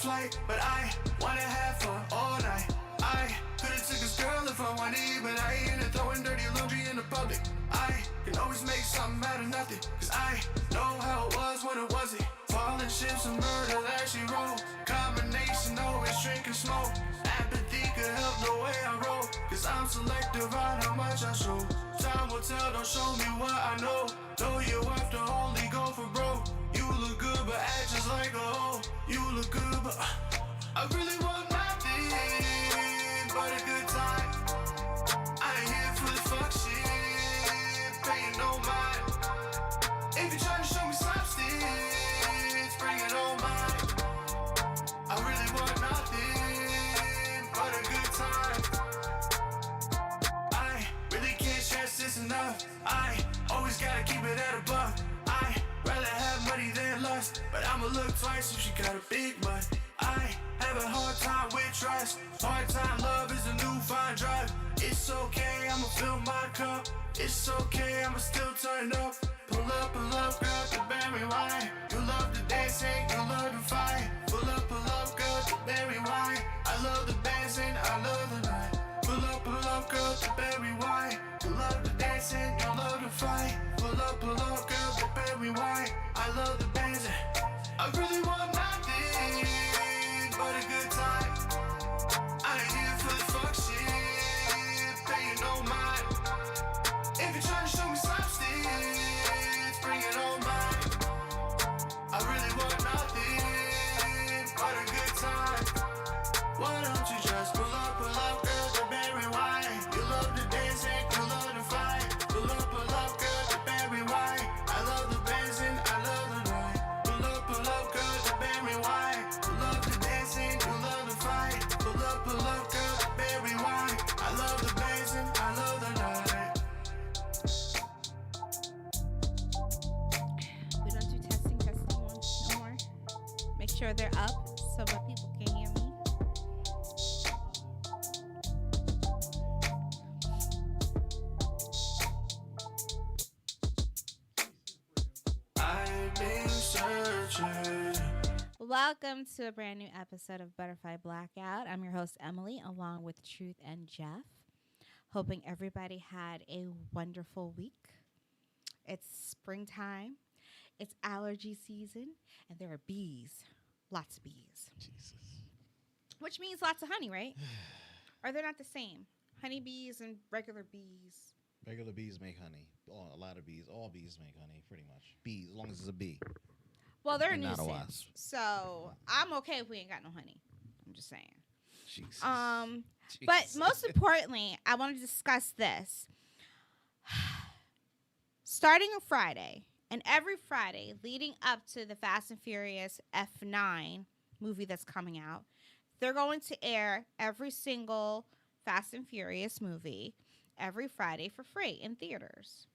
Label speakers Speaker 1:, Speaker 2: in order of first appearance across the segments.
Speaker 1: flight, but I wanna have fun all night. I could've took this girl if I wanted, but I ain't into throwing dirty laundry in the public. I can always make something out of nothing, cause I know how it was when it wasn't. Falling ships and murder that she wrote. Combination, always drink and smoke. Apathy could help the way I roll, cause I'm selective on how much I show. Time will tell, don't show me what I know. Know you have to only go for broke. You look good but act just like a hoe. You look good but I really want nothing but a good time. I ain't here for the fuck shit, paying no mind. If you're trying to show me substance, bring it on mine. I really want nothing but a good time. I really can't stress this enough. I always gotta keep it at a buck. I rather have money than lust, but I'ma look twice if she got a big butt. I have a hard time with trust. Hard time love is a new fine drug. It's okay, I'ma fill my cup. It's okay, I'ma still turn up. Pull up, girl, to berry wine. You love the dancing, you love the fight. Pull up, girl, to berry wine. I love the dancing, I love the night. Pull up, girl, to berry wine. You love the dancing, you love the fight. Pull up, girl, to berry wine. I love the dancing. I really want nothing but a good time. I ain't here for the fuck shit, paying no mind. If you're trying to show me substance, bring it on mine. I really want nothing but a good time. Why don't you just pull up, girl, to berry wine. You love the dancing, you love the fight. Pull up, girl, to berry wine. I love the dancing, I love the night. Pull up, girl, to berry wine. You love the dancing, you love the fight. Pull up, girl, to berry wine. I love the dancing, I love the night.
Speaker 2: We don't do testing no more. Make sure they're up so that people can hear me.
Speaker 1: I've been searching.
Speaker 2: Welcome to a brand new episode of Butterfly Blackout. I'm your host, Emily, along with Truth and Jeff. Hoping everybody had a wonderful week. It's springtime. It's allergy season. And there are bees. Lots of bees.
Speaker 3: Jesus.
Speaker 2: Which means lots of honey, right? Or they're not the same. Honey bees and regular bees.
Speaker 3: Regular bees make honey. A lot of bees. All bees make honey, pretty much. Bees, as long as it's a bee.
Speaker 2: Well, they're a
Speaker 3: And not a
Speaker 2: nuisance.
Speaker 3: wasp.
Speaker 2: So I'm okay if we ain't got no honey. I'm just saying.
Speaker 3: Jesus.
Speaker 2: But most importantly, I want to discuss this. Starting on Friday, and every Friday leading up to the Fast and Furious F9 movie that's coming out, they're going to air every single Fast and Furious movie every Friday for free in theaters.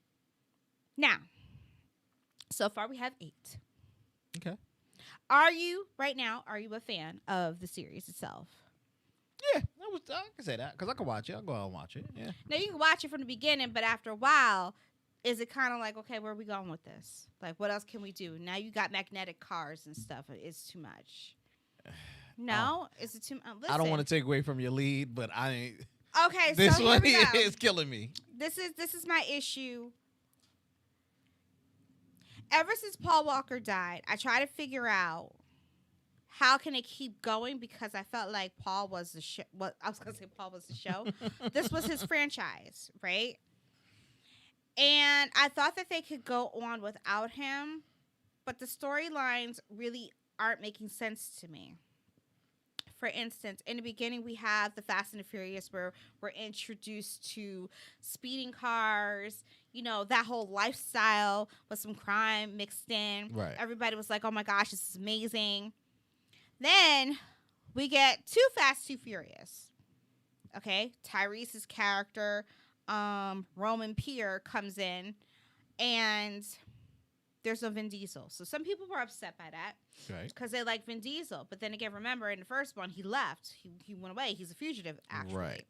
Speaker 2: Now, so far we have 8.
Speaker 3: Okay.
Speaker 2: Are you a fan of the series itself?
Speaker 3: Yeah, I can say that because I can watch it. I'll go out and watch it. Yeah.
Speaker 2: Now, you can watch it from the beginning, but after a while, is it kind of like, okay, where are we going with this? Like, what else can we do? Now you got magnetic cars and stuff. It's too much. No? Is it too much?
Speaker 3: I don't want to take away from your lead, but I ain't.
Speaker 2: Okay,
Speaker 3: This
Speaker 2: so
Speaker 3: one
Speaker 2: here we go.
Speaker 3: is killing me.
Speaker 2: This is my issue. Ever since Paul Walker died, I try to figure out how can it keep going, because I felt like Paul was the show. Well, I was going to say Paul was the show. This was his franchise, right? And I thought that they could go on without him, but the storylines really aren't making sense to me. For instance, in the beginning, we have the Fast and the Furious, where we're introduced to speeding cars, you know, that whole lifestyle with some crime mixed in.
Speaker 3: Right.
Speaker 2: Everybody was like, oh my gosh, this is amazing. Then we get Too Fast, Too Furious. Okay. Tyrese's character, Roman Pierre, comes in, and there's no Vin Diesel. So some people were upset by that.
Speaker 3: Right.
Speaker 2: Because they like Vin Diesel. But then again, remember, in the first one, he left. He went away. He's a fugitive, actually.
Speaker 3: Right.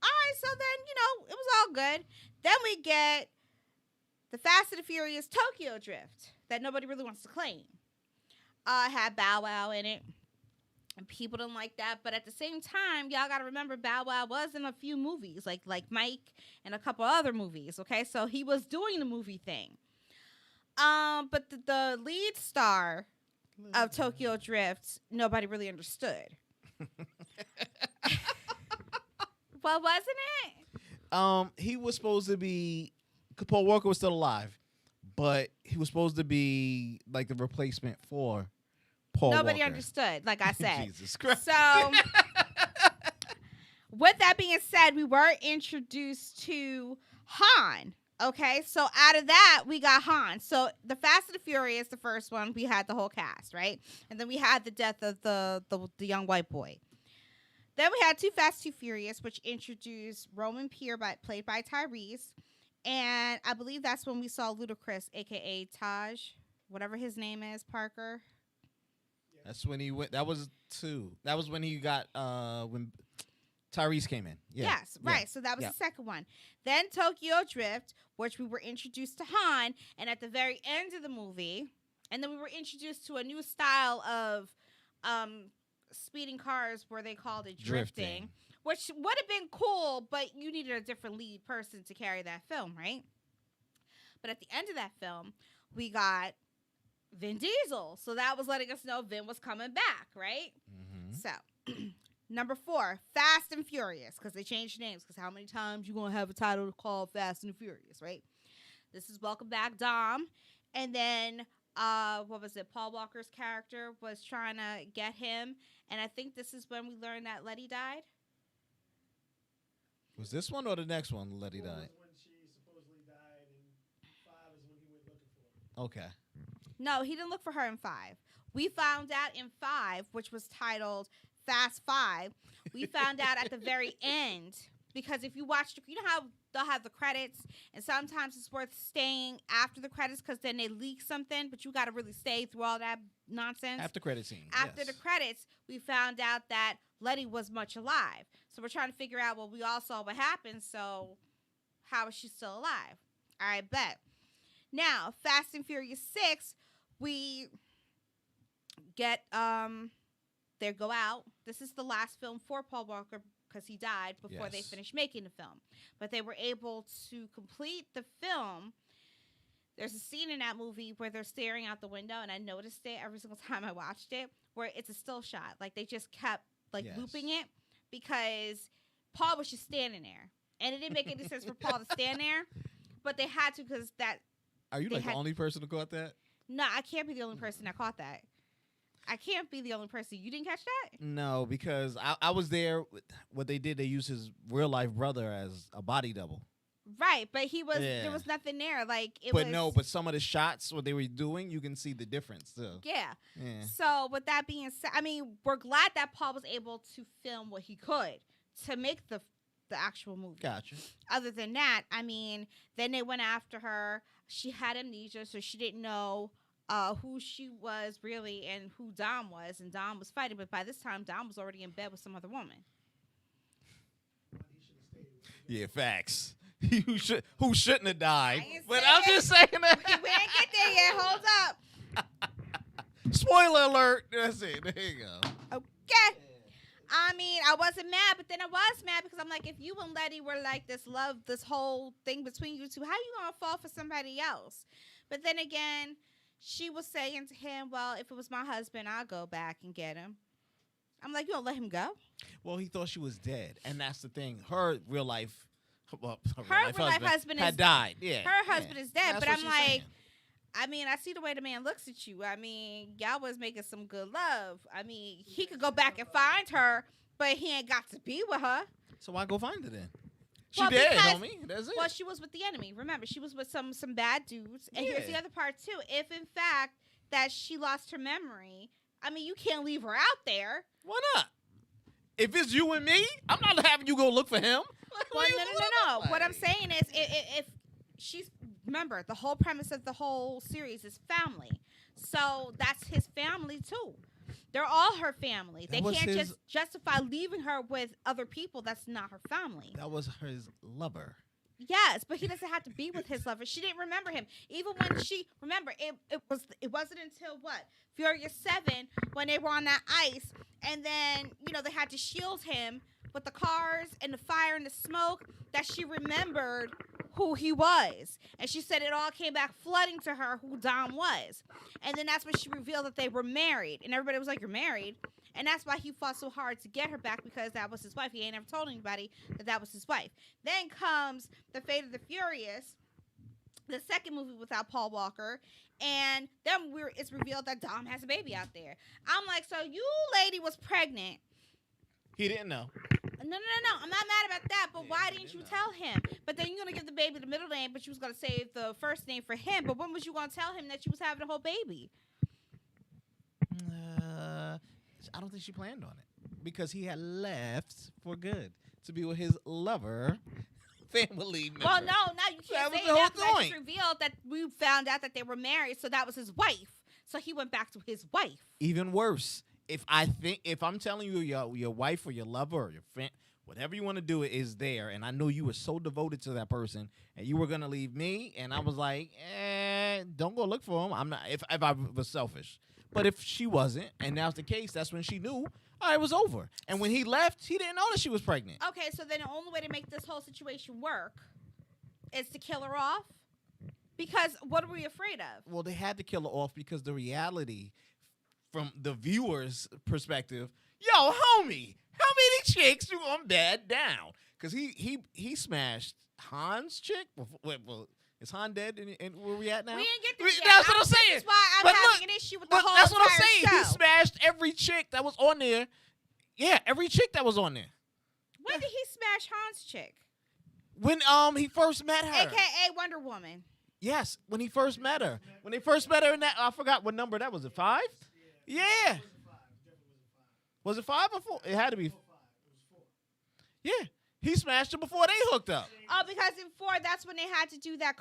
Speaker 2: All right, so then, it was all good. Then we get the Fast and the Furious Tokyo Drift that nobody really wants to claim. Had Bow Wow in it. And people didn't like that, but at the same time, y'all gotta remember Bow Wow was in a few movies, like Mike and a couple other movies. Okay, so he was doing the movie thing. But the lead star of Tokyo Drift, nobody really understood. Well, wasn't it?
Speaker 3: He was supposed to be. Paul Walker was still alive, but he was supposed to be like the replacement for Paul
Speaker 2: Nobody
Speaker 3: Walker.
Speaker 2: understood, like I said.
Speaker 3: Jesus Christ.
Speaker 2: So, with that being said, we were introduced to Han. Okay, so out of that, we got Han. So, the Fast and the Furious, the first one, we had the whole cast, right? And then we had the death of the young white boy. Then we had Too Fast, Too Furious, which introduced Roman Pierre, played by Tyrese. And I believe that's when we saw Ludacris, a.k.a. Taj, whatever his name is, Parker.
Speaker 3: That's when he went. That was 2. That was when he got when Tyrese came in. Yeah.
Speaker 2: Yes, right.
Speaker 3: Yeah.
Speaker 2: So that was
Speaker 3: Yeah.
Speaker 2: the second one. Then Tokyo Drift, which we were introduced to Han, and at the very end of the movie, and then we were introduced to a new style of speeding cars where they called it drifting. Which would have been cool, but you needed a different lead person to carry that film, right? But at the end of that film, we got Vin Diesel. So that was letting us know Vin was coming back, right?
Speaker 3: Mm-hmm.
Speaker 2: So, number 4, Fast and Furious, because they changed names, because how many times you going to have a title called Fast and Furious, right? This is Welcome Back, Dom. And then, what was it? Paul Walker's character was trying to get him. And I think this is when we learned that Letty died.
Speaker 3: Was this one or the next one? Letty died.
Speaker 4: When she supposedly died, and 5 is when he went looking for her.
Speaker 3: Okay.
Speaker 2: No, he didn't look for her in 5. We found out in 5, which was titled Fast 5. We found out at the very end, because if you watch, you know how they'll have the credits, and sometimes it's worth staying after the credits because then they leak something, but you got to really stay through all that nonsense.
Speaker 3: After credit scene.
Speaker 2: After
Speaker 3: yes.
Speaker 2: the credits, we found out that Letty was much alive. So we're trying to figure out, well, we all saw what happened, so how is she still alive? All right, bet. Now, Fast and Furious 6, we get, they go out. This is the last film for Paul Walker because he died before they
Speaker 3: Yes.
Speaker 2: finished making the film. But they were able to complete the film. There's a scene in that movie where they're staring out the window, and I noticed it every single time I watched it, where it's a still shot. Like, they just kept,
Speaker 3: Yes.
Speaker 2: looping it because Paul was just standing there. And it didn't make any sense for Paul to stand there, but they had to because that...
Speaker 3: Are you
Speaker 2: they
Speaker 3: like
Speaker 2: had-
Speaker 3: the only person who caught that?
Speaker 2: No, I can't be the only person that caught that. I can't be the only person. You didn't catch that?
Speaker 3: No, because I was there. What they did, they used his real life brother as a body double.
Speaker 2: Right, but he was...
Speaker 3: Yeah.
Speaker 2: There was nothing there. Like, it
Speaker 3: But
Speaker 2: was...
Speaker 3: no, but some of the shots, what they were doing, you can see the difference too.
Speaker 2: Yeah.
Speaker 3: Yeah.
Speaker 2: So, with that being said, I mean, we're glad that Paul was able to film what he could to make the actual movie.
Speaker 3: Gotcha.
Speaker 2: Other than that, I mean, then they went after her. She had amnesia, so she didn't know who she was really and who Dom was. And Dom was fighting, but by this time, Dom was already in bed with some other woman.
Speaker 3: Yeah, facts. Who shouldn't have died?
Speaker 2: I ain't
Speaker 3: But
Speaker 2: say
Speaker 3: I'm
Speaker 2: it.
Speaker 3: just saying that.
Speaker 2: We ain't get there yet. Hold up.
Speaker 3: Spoiler alert. That's it. There you go.
Speaker 2: Okay. I mean, I wasn't mad, but then I was mad because I'm like, if you and Letty were like this whole thing between you two, how you gonna fall for somebody else? But then again, she was saying to him, well, if it was my husband, I'll go back and get him. I'm like, you gonna let him go?
Speaker 3: Well, he thought she was dead, and that's the thing. Her real life, well,
Speaker 2: Her real life husband
Speaker 3: had
Speaker 2: is-
Speaker 3: died. Yeah,
Speaker 2: Her husband is dead,
Speaker 3: That's
Speaker 2: but
Speaker 3: what
Speaker 2: I'm
Speaker 3: she's
Speaker 2: like,
Speaker 3: saying.
Speaker 2: I mean, I see the way the man looks at you. I mean, y'all was making some good love. I mean, he could go back and find her, but he ain't got to be with her.
Speaker 3: So why go find her then? She
Speaker 2: Well,
Speaker 3: dead,
Speaker 2: because-
Speaker 3: homie. That's it.
Speaker 2: Well, she was with the enemy. Remember, she was with some bad dudes. And here's the
Speaker 3: Yeah.
Speaker 2: other part too. If in fact that she lost her memory, I mean, you can't leave her out there.
Speaker 3: Why not? If it's you and me, I'm not having you go look for him.
Speaker 2: Well, no. What I'm saying is, if she's, remember, the whole premise of the whole series is family. So that's his family too. They're all her family. They
Speaker 3: That was
Speaker 2: can't
Speaker 3: his-
Speaker 2: just justify leaving her with other people. That's not her family.
Speaker 3: That was his lover.
Speaker 2: Yes, but he doesn't have to be with his lover. She didn't remember him. Even when it wasn't until what? Furious 7 when they were on that ice and then, they had to shield him with the cars and the fire and the smoke that she remembered who he was. And she said it all came back flooding to her who Dom was. And then that's when she revealed that they were married. And everybody was like, "You're married?" And that's why he fought so hard to get her back, because that was his wife. He ain't ever told anybody that was his wife. Then comes The Fate of the Furious, the second movie without Paul Walker. And then it's revealed that Dom has a baby out there. I'm like, so you lady was pregnant.
Speaker 3: He didn't know.
Speaker 2: No. I'm not mad about that, but why didn't you tell him? But then you're going to give the baby the middle name, but you was going to save the first name for him. But when was you going to tell him that you was having a whole baby?
Speaker 3: I don't think she planned on it because he had left for good to be with his lover, family member.
Speaker 2: Well, no, you can't say that because I just revealed that we found out that they were married, so that was his wife. So he went back to his wife.
Speaker 3: Even worse, if I'm telling you your wife or your lover or your friend, whatever you want to do is there, and I know you were so devoted to that person, and you were gonna leave me, and I was like, don't go look for him. I'm not. If I was selfish. But if she wasn't, and that's the case, that's when she knew, all right, it was over. And when he left, he didn't know that she was pregnant.
Speaker 2: Okay, so then the only way to make this whole situation work is to kill her off? Because what are we afraid of?
Speaker 3: Well, they had to kill her off because the reality, from the viewer's perspective, yo, homie, how many chicks you gonna bad down? Because he smashed Han's chick before. Is Han dead? And where we at now?
Speaker 2: We didn't get this yet.
Speaker 3: That's what I'm saying.
Speaker 2: That's why I'm having an issue with the whole
Speaker 3: that's what I'm
Speaker 2: entire
Speaker 3: saying.
Speaker 2: show.
Speaker 3: He smashed every chick that was on there. Yeah, every chick that was on there.
Speaker 2: When did he smash Han's chick?
Speaker 3: When he first met her.
Speaker 2: AKA Wonder Woman.
Speaker 3: Yes, when he first met her. When they first met her in that, I forgot what number that was. It 5? Yeah. Was it 5 or 4? It had to be. Yeah. He smashed her before they hooked up.
Speaker 2: Oh, because in 4, that's when they had to do that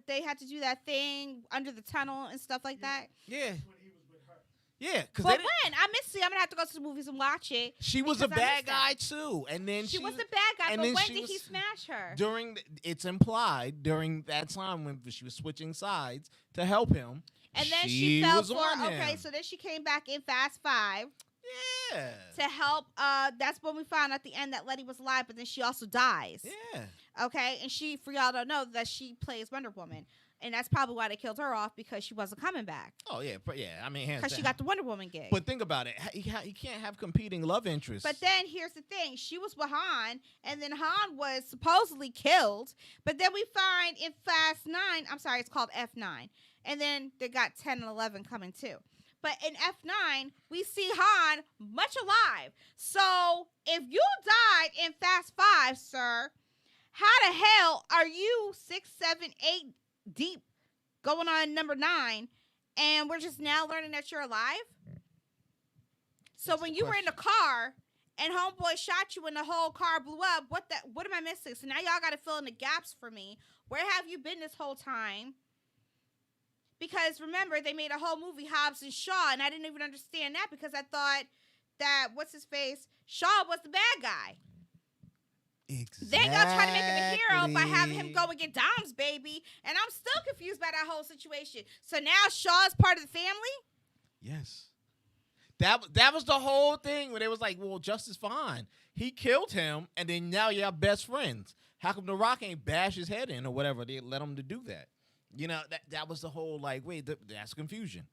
Speaker 2: they had to do that thing under the tunnel and stuff like that.
Speaker 3: Yeah. Yeah.
Speaker 2: But when? I missed it. I'm going to have to go to the movies and watch it.
Speaker 3: She was a bad guy, too. And then
Speaker 2: she was a bad guy, but when did he smash her?
Speaker 3: It's implied during that time when she was switching sides to help him.
Speaker 2: And then she fell for, okay, so then she came back in Fast 5.
Speaker 3: Yeah.
Speaker 2: To help, that's when we found at the end that Letty was alive, but then she also dies.
Speaker 3: Yeah.
Speaker 2: Okay, and for y'all don't know that she plays Wonder Woman. And that's probably why they killed her off, because she wasn't coming back.
Speaker 3: Oh, yeah. I mean, hands down.
Speaker 2: Because she got the Wonder Woman gig.
Speaker 3: But think about it. He can't have competing love interests.
Speaker 2: But then here's the thing. She was with Han, and then Han was supposedly killed. But then we find in Fast 9, I'm sorry, it's called F9. And then they got 10 and 11 coming too. But in F9, we see Han much alive. So if you died in Fast 5, sir, how the hell are you 6, 7, 8 deep going on number 9, and we're just now learning that you're alive? So when you were in the car and homeboy shot you and the whole car blew up, what am I missing? So now y'all got to fill in the gaps for me. Where have you been this whole time? Because remember, they made a whole movie, Hobbs and Shaw, and I didn't even understand that because I thought that, what's-his-face, Shaw was the bad guy.
Speaker 3: Exactly.
Speaker 2: Then y'all try to make him a hero by having him go and get Dom's baby, and I'm still confused by that whole situation. So now Shaw's part of the family?
Speaker 3: Yes. That was the whole thing where they was like, well, Justice fine. He killed him, and then now y'all best friends. How come The Rock ain't bash his head in or whatever? They let him to do that. You know, that was the whole, like, wait, that's confusion.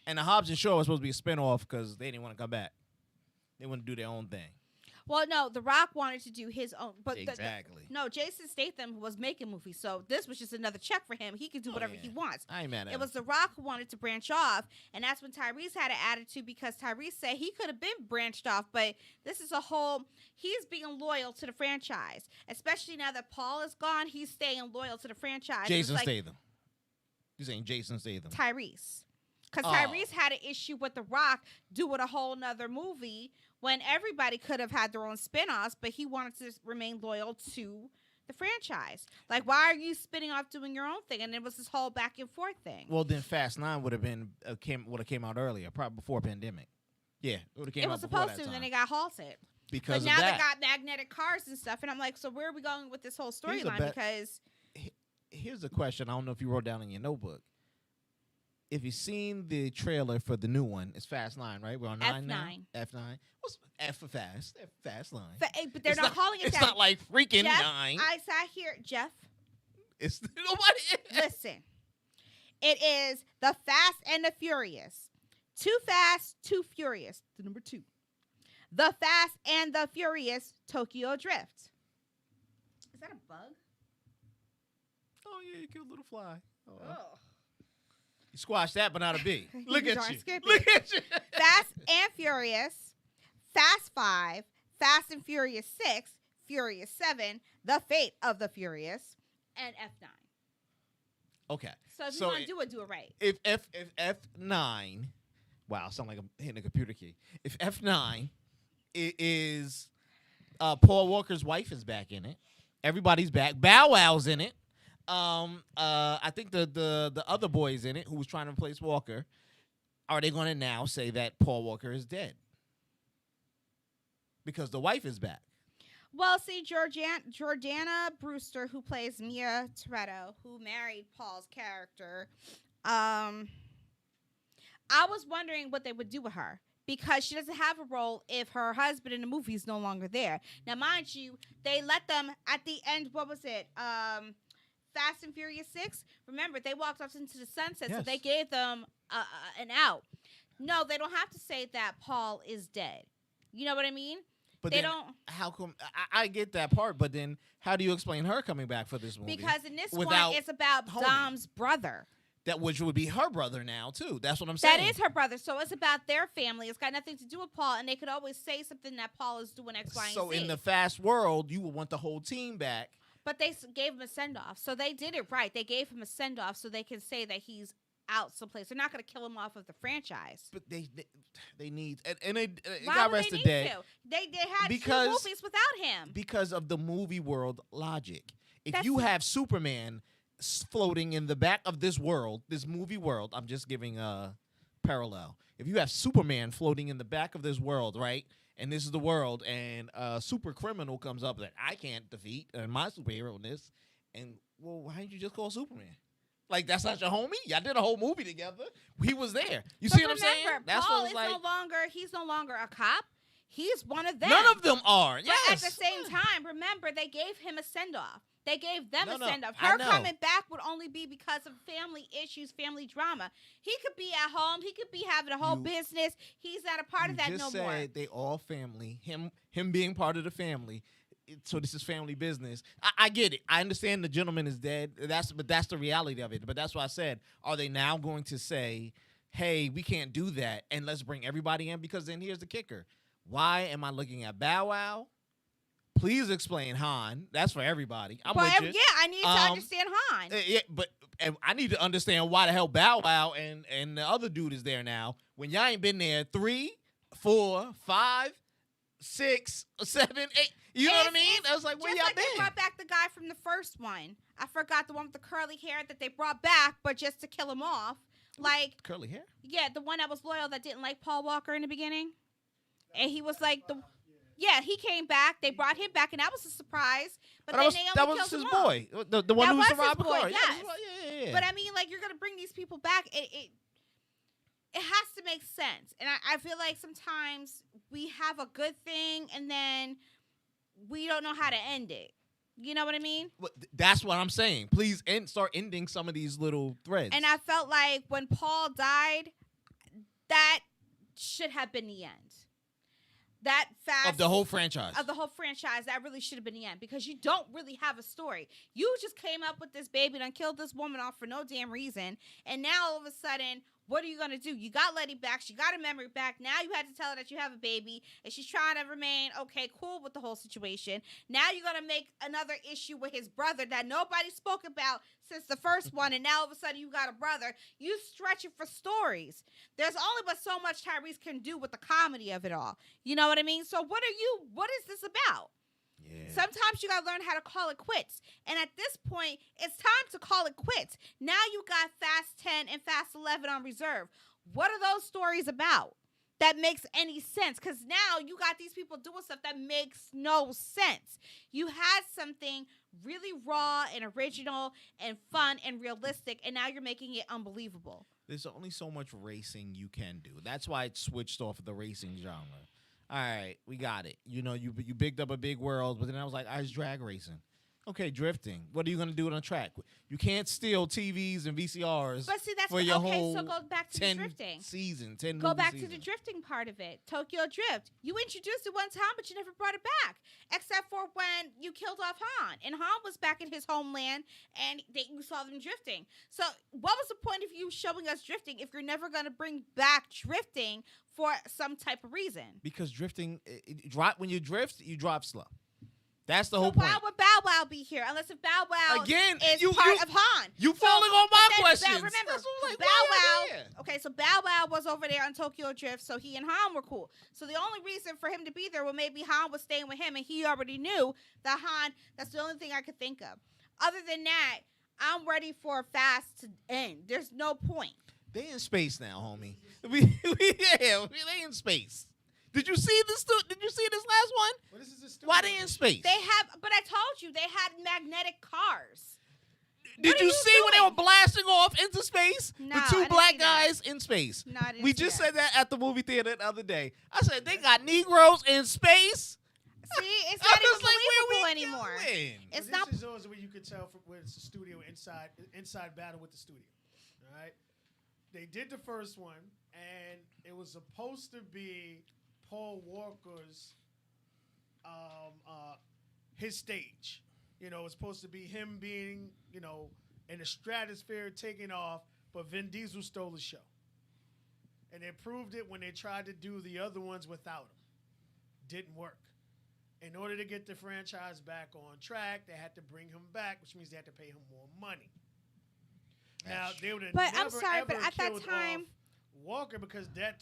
Speaker 3: And the Hobbs and Shaw was supposed to be a spinoff because they didn't want to come back. They want to do their own thing.
Speaker 2: Well, no, The Rock wanted to do his own. But
Speaker 3: exactly.
Speaker 2: No, Jason Statham was making movies, so this was just another check for him. He could do whatever he wants.
Speaker 3: I ain't mad at him.
Speaker 2: It was The Rock who wanted to branch off, and that's when Tyrese had an attitude because Tyrese said he could have been branched off, but this is a whole, he's being loyal to the franchise. Especially now that Paul is gone, he's staying loyal to the franchise.
Speaker 3: Jason Statham. You're saying Jason Statham.
Speaker 2: Tyrese. Because Tyrese had an issue with The Rock doing a whole nother movie when everybody could have had their own spinoffs, but he wanted to remain loyal to the franchise. Like, why are you spinning off doing your own thing? And it was this whole back and forth thing.
Speaker 3: Well, then Fast 9 would have came out earlier, probably before pandemic. Yeah, it would have came out before that time.
Speaker 2: It was supposed to, and then it got halted.
Speaker 3: because
Speaker 2: but now
Speaker 3: of that.
Speaker 2: they got magnetic cars and stuff, and I'm like, so where are we going with this whole
Speaker 3: Here's a
Speaker 2: storyline?
Speaker 3: bet.
Speaker 2: Because
Speaker 3: Here's a question. I don't know if you wrote down in your notebook. If you've seen the trailer for the new one, it's Fast 9, right? We're on 9 now?
Speaker 2: F9.
Speaker 3: F9. What's F for Fast? Fast 9.
Speaker 2: But they're not calling it
Speaker 3: It's
Speaker 2: that.
Speaker 3: not like freaking
Speaker 2: Jeff,
Speaker 3: 9.
Speaker 2: I sat here, Jeff.
Speaker 3: It's nobody.
Speaker 2: Listen, it is the Fast and the Furious. Too Fast, Too Furious. The number 2. The Fast and the Furious Tokyo Drift. Is that a bug?
Speaker 3: Oh, yeah, you killed a little fly. Oh.
Speaker 2: Oh.
Speaker 3: You squashed that, but not a bee. Look
Speaker 2: You
Speaker 3: at
Speaker 2: darn
Speaker 3: you.
Speaker 2: skippy.
Speaker 3: Look at you.
Speaker 2: Fast and Furious, Fast 5, Fast and Furious 6, Furious 7, The Fate of the Furious, and F9.
Speaker 3: Okay.
Speaker 2: So if you want to do it right.
Speaker 3: If F9, wow, I sound like I'm hitting a computer key. If F9 is Paul Walker's wife is back in it. Everybody's back. Bow Wow's in it. I think the other boy's in it who was trying to replace Walker. Are they going to now say that Paul Walker is dead? Because the wife is back.
Speaker 2: Well, see, Jordana Brewster, who plays Mia Toretto, who married Paul's character, I was wondering what they would do with her. Because she doesn't have a role if her husband in the movie is no longer there. Now, mind you, they let them at the end, what was it? Fast and Furious 6. Remember, they walked off into the sunset, so
Speaker 3: Yes.
Speaker 2: they gave them an out. No, they don't have to say that Paul is dead. You know what I mean?
Speaker 3: But
Speaker 2: They
Speaker 3: then
Speaker 2: don't-
Speaker 3: How come? I get that part, but then how do you explain her coming back for this movie?
Speaker 2: Because in this
Speaker 3: without
Speaker 2: one, it's about
Speaker 3: homie?
Speaker 2: Dom's brother.
Speaker 3: That which would be her brother now too. That's what I'm saying.
Speaker 2: That is her brother, so it's about their family. It's got nothing to do with Paul, and they could always say something that Paul is doing X, Y, and
Speaker 3: So
Speaker 2: Z.
Speaker 3: in the fast world, you would want the whole team back.
Speaker 2: But they gave him a send-off, so they did it right. They gave him a send-off so they can say that he's out someplace. They're not going to kill him off of the franchise.
Speaker 3: But they need and they
Speaker 2: Why
Speaker 3: got
Speaker 2: would
Speaker 3: rest
Speaker 2: they
Speaker 3: of
Speaker 2: need
Speaker 3: day
Speaker 2: to? They had
Speaker 3: Because-
Speaker 2: 2 movies without him.
Speaker 3: because of the movie world logic. If
Speaker 2: That's-
Speaker 3: you have Superman floating in the back of this world, this movie world, I'm just giving a parallel. If you have Superman floating in the back of this world, right? And this is the world, and a super criminal comes up that I can't defeat, and my superhero in this, and well, why didn't you just call Superman? Like, that's not your homie? Y'all did a whole movie together. He was there. You
Speaker 2: But
Speaker 3: see what I'm saying?
Speaker 2: remember,
Speaker 3: That's
Speaker 2: Paul
Speaker 3: what
Speaker 2: is
Speaker 3: it's like.
Speaker 2: he's no longer a cop. He's one of them.
Speaker 3: None of them are.
Speaker 2: But
Speaker 3: Yes.
Speaker 2: at the same time, remember, they gave him a send-off. They gave them
Speaker 3: No,
Speaker 2: a
Speaker 3: no,
Speaker 2: send-off.
Speaker 3: I
Speaker 2: Her
Speaker 3: know.
Speaker 2: coming back would only be because of family issues, family drama. He could be at home. He could be having a whole
Speaker 3: You-
Speaker 2: business. He's not a part
Speaker 3: You
Speaker 2: of that
Speaker 3: just
Speaker 2: no
Speaker 3: said
Speaker 2: more.
Speaker 3: they all family. Him being part of the family. So this is family business. I get it. I understand the gentleman is dead. But that's the reality of it. But that's why I said, are they now going to say, hey, we can't do that and let's bring everybody in? Because then here's the kicker. Why am I looking at Bow Wow? Please explain Han. That's for everybody. I'm with you.
Speaker 2: Yeah, I need to understand Han.
Speaker 3: Yeah, but I need to understand why the hell Bow Wow and the other dude is there now when y'all ain't been there 3, 4, 5, 6, 7, 8. You know what I mean? I was like, where
Speaker 2: Just
Speaker 3: y'all
Speaker 2: like they
Speaker 3: been?
Speaker 2: brought back the guy from the first one. I forgot the one with the curly hair that they brought back, but just to kill him off. Like,
Speaker 3: Curly hair.
Speaker 2: yeah, the one that was loyal that didn't like Paul Walker in the beginning. And he was like yeah, he came back. They brought him back, and that was a surprise. But then they
Speaker 3: that
Speaker 2: only
Speaker 3: was
Speaker 2: killed
Speaker 3: his
Speaker 2: him off.
Speaker 3: boy. The one
Speaker 2: That
Speaker 3: who was
Speaker 2: was
Speaker 3: the
Speaker 2: his
Speaker 3: Robert
Speaker 2: boy,
Speaker 3: Clark.
Speaker 2: yes.
Speaker 3: Yeah.
Speaker 2: But I mean, like, you're gonna bring these people back. It has to make sense. And I feel like sometimes we have a good thing, and then we don't know how to end it. You know what I mean?
Speaker 3: That's what I'm saying. Please start ending some of these little threads.
Speaker 2: And I felt like when Paul died, that should have been the end. That fast
Speaker 3: of the whole franchise.
Speaker 2: that really should have been the end, because you don't really have a story. You just came up with this baby and killed this woman off for no damn reason, and now all of a sudden, what are you gonna do? You got Letty back, she got a memory back. Now you had to tell her that you have a baby, and she's trying to remain cool with the whole situation. Now you're gonna make another issue with his brother that nobody spoke about since the first one, and now all of a sudden you got a brother. You stretch it for stories. There's only but so much Tyrese can do with the comedy of it all. You know what I mean? So what is this about?
Speaker 3: Yeah.
Speaker 2: Sometimes you gotta learn how to call it quits. And at this point, it's time to call it quits. Now you got Fast 10 and Fast 11 on reserve. What are those stories about? that makes any sense. Because now you got these people doing stuff that makes no sense. You had something really raw and original and fun and realistic, and now you're making it unbelievable.
Speaker 3: There's only so much racing you can do. That's why it switched off of the racing genre. All right, we got it. You know, you bigged up a big world, but then I was like, I was drag racing. Okay, drifting. What are you going to do on a track? You can't steal TVs and VCRs
Speaker 2: But see, that's
Speaker 3: for your
Speaker 2: okay.
Speaker 3: whole
Speaker 2: So go back to the
Speaker 3: 10
Speaker 2: drifting.
Speaker 3: season, 10
Speaker 2: Go
Speaker 3: movie
Speaker 2: back
Speaker 3: season.
Speaker 2: to the drifting part of it. Tokyo Drift. You introduced it one time, but you never brought it back, except for when you killed off Han, and Han was back in his homeland, and you saw them drifting. So, what was the point of you showing us drifting if you're never going to bring back drifting for some type of reason?
Speaker 3: Because drifting, when you drift, you drive slow. That's the
Speaker 2: So
Speaker 3: whole point.
Speaker 2: why would Bow Wow be here? Unless if Bow Wow
Speaker 3: Again,
Speaker 2: is
Speaker 3: you
Speaker 2: part of Han.
Speaker 3: You falling on my
Speaker 2: but then,
Speaker 3: questions.
Speaker 2: Remember,
Speaker 3: That's what I'm like,
Speaker 2: Bow
Speaker 3: why
Speaker 2: Wow.
Speaker 3: are you here?
Speaker 2: Okay, so Bow Wow was over there on Tokyo Drift, so he and Han were cool. So the only reason for him to be there was maybe Han was staying with him, and he already knew that Han. That's the only thing I could think of. Other than that, I'm ready for Fast to end. There's no point.
Speaker 3: They in space now, homie. They in space. Did you see this? Did you see this last one?
Speaker 4: Well, this is a stupid
Speaker 3: Why they in space?
Speaker 2: They have, but I told you they had magnetic cars.
Speaker 3: Did
Speaker 2: What are
Speaker 3: you
Speaker 2: you
Speaker 3: see when they
Speaker 2: doing?
Speaker 3: were blasting off into space?
Speaker 2: No,
Speaker 3: The
Speaker 2: I
Speaker 3: two
Speaker 2: didn't
Speaker 3: black
Speaker 2: see that.
Speaker 3: guys in space.
Speaker 2: No, I didn't
Speaker 3: We
Speaker 2: see
Speaker 3: just
Speaker 2: that.
Speaker 3: said that at the movie theater the other day. I said they got Negroes in space.
Speaker 2: See, it's
Speaker 3: I
Speaker 2: not
Speaker 3: was
Speaker 2: even
Speaker 3: like, where
Speaker 2: believable
Speaker 3: we
Speaker 2: anymore.
Speaker 3: going?
Speaker 2: It's
Speaker 4: Well,
Speaker 2: not.
Speaker 4: this is always where you could tell from where it's a studio inside battle with the studio. All right, they did the first one, and it was supposed to be Paul Walker's his stage. You know, it's supposed to be him being, you know, in the stratosphere taking off, but Vin Diesel stole the show. And they proved it when they tried to do the other ones without him. Didn't work. In order to get the franchise back on track, they had to bring him back, which means they had to pay him more money. Now they would have
Speaker 2: But
Speaker 4: never
Speaker 2: I'm sorry, but
Speaker 4: ever
Speaker 2: at that
Speaker 4: killed
Speaker 2: time-
Speaker 4: off Walker because that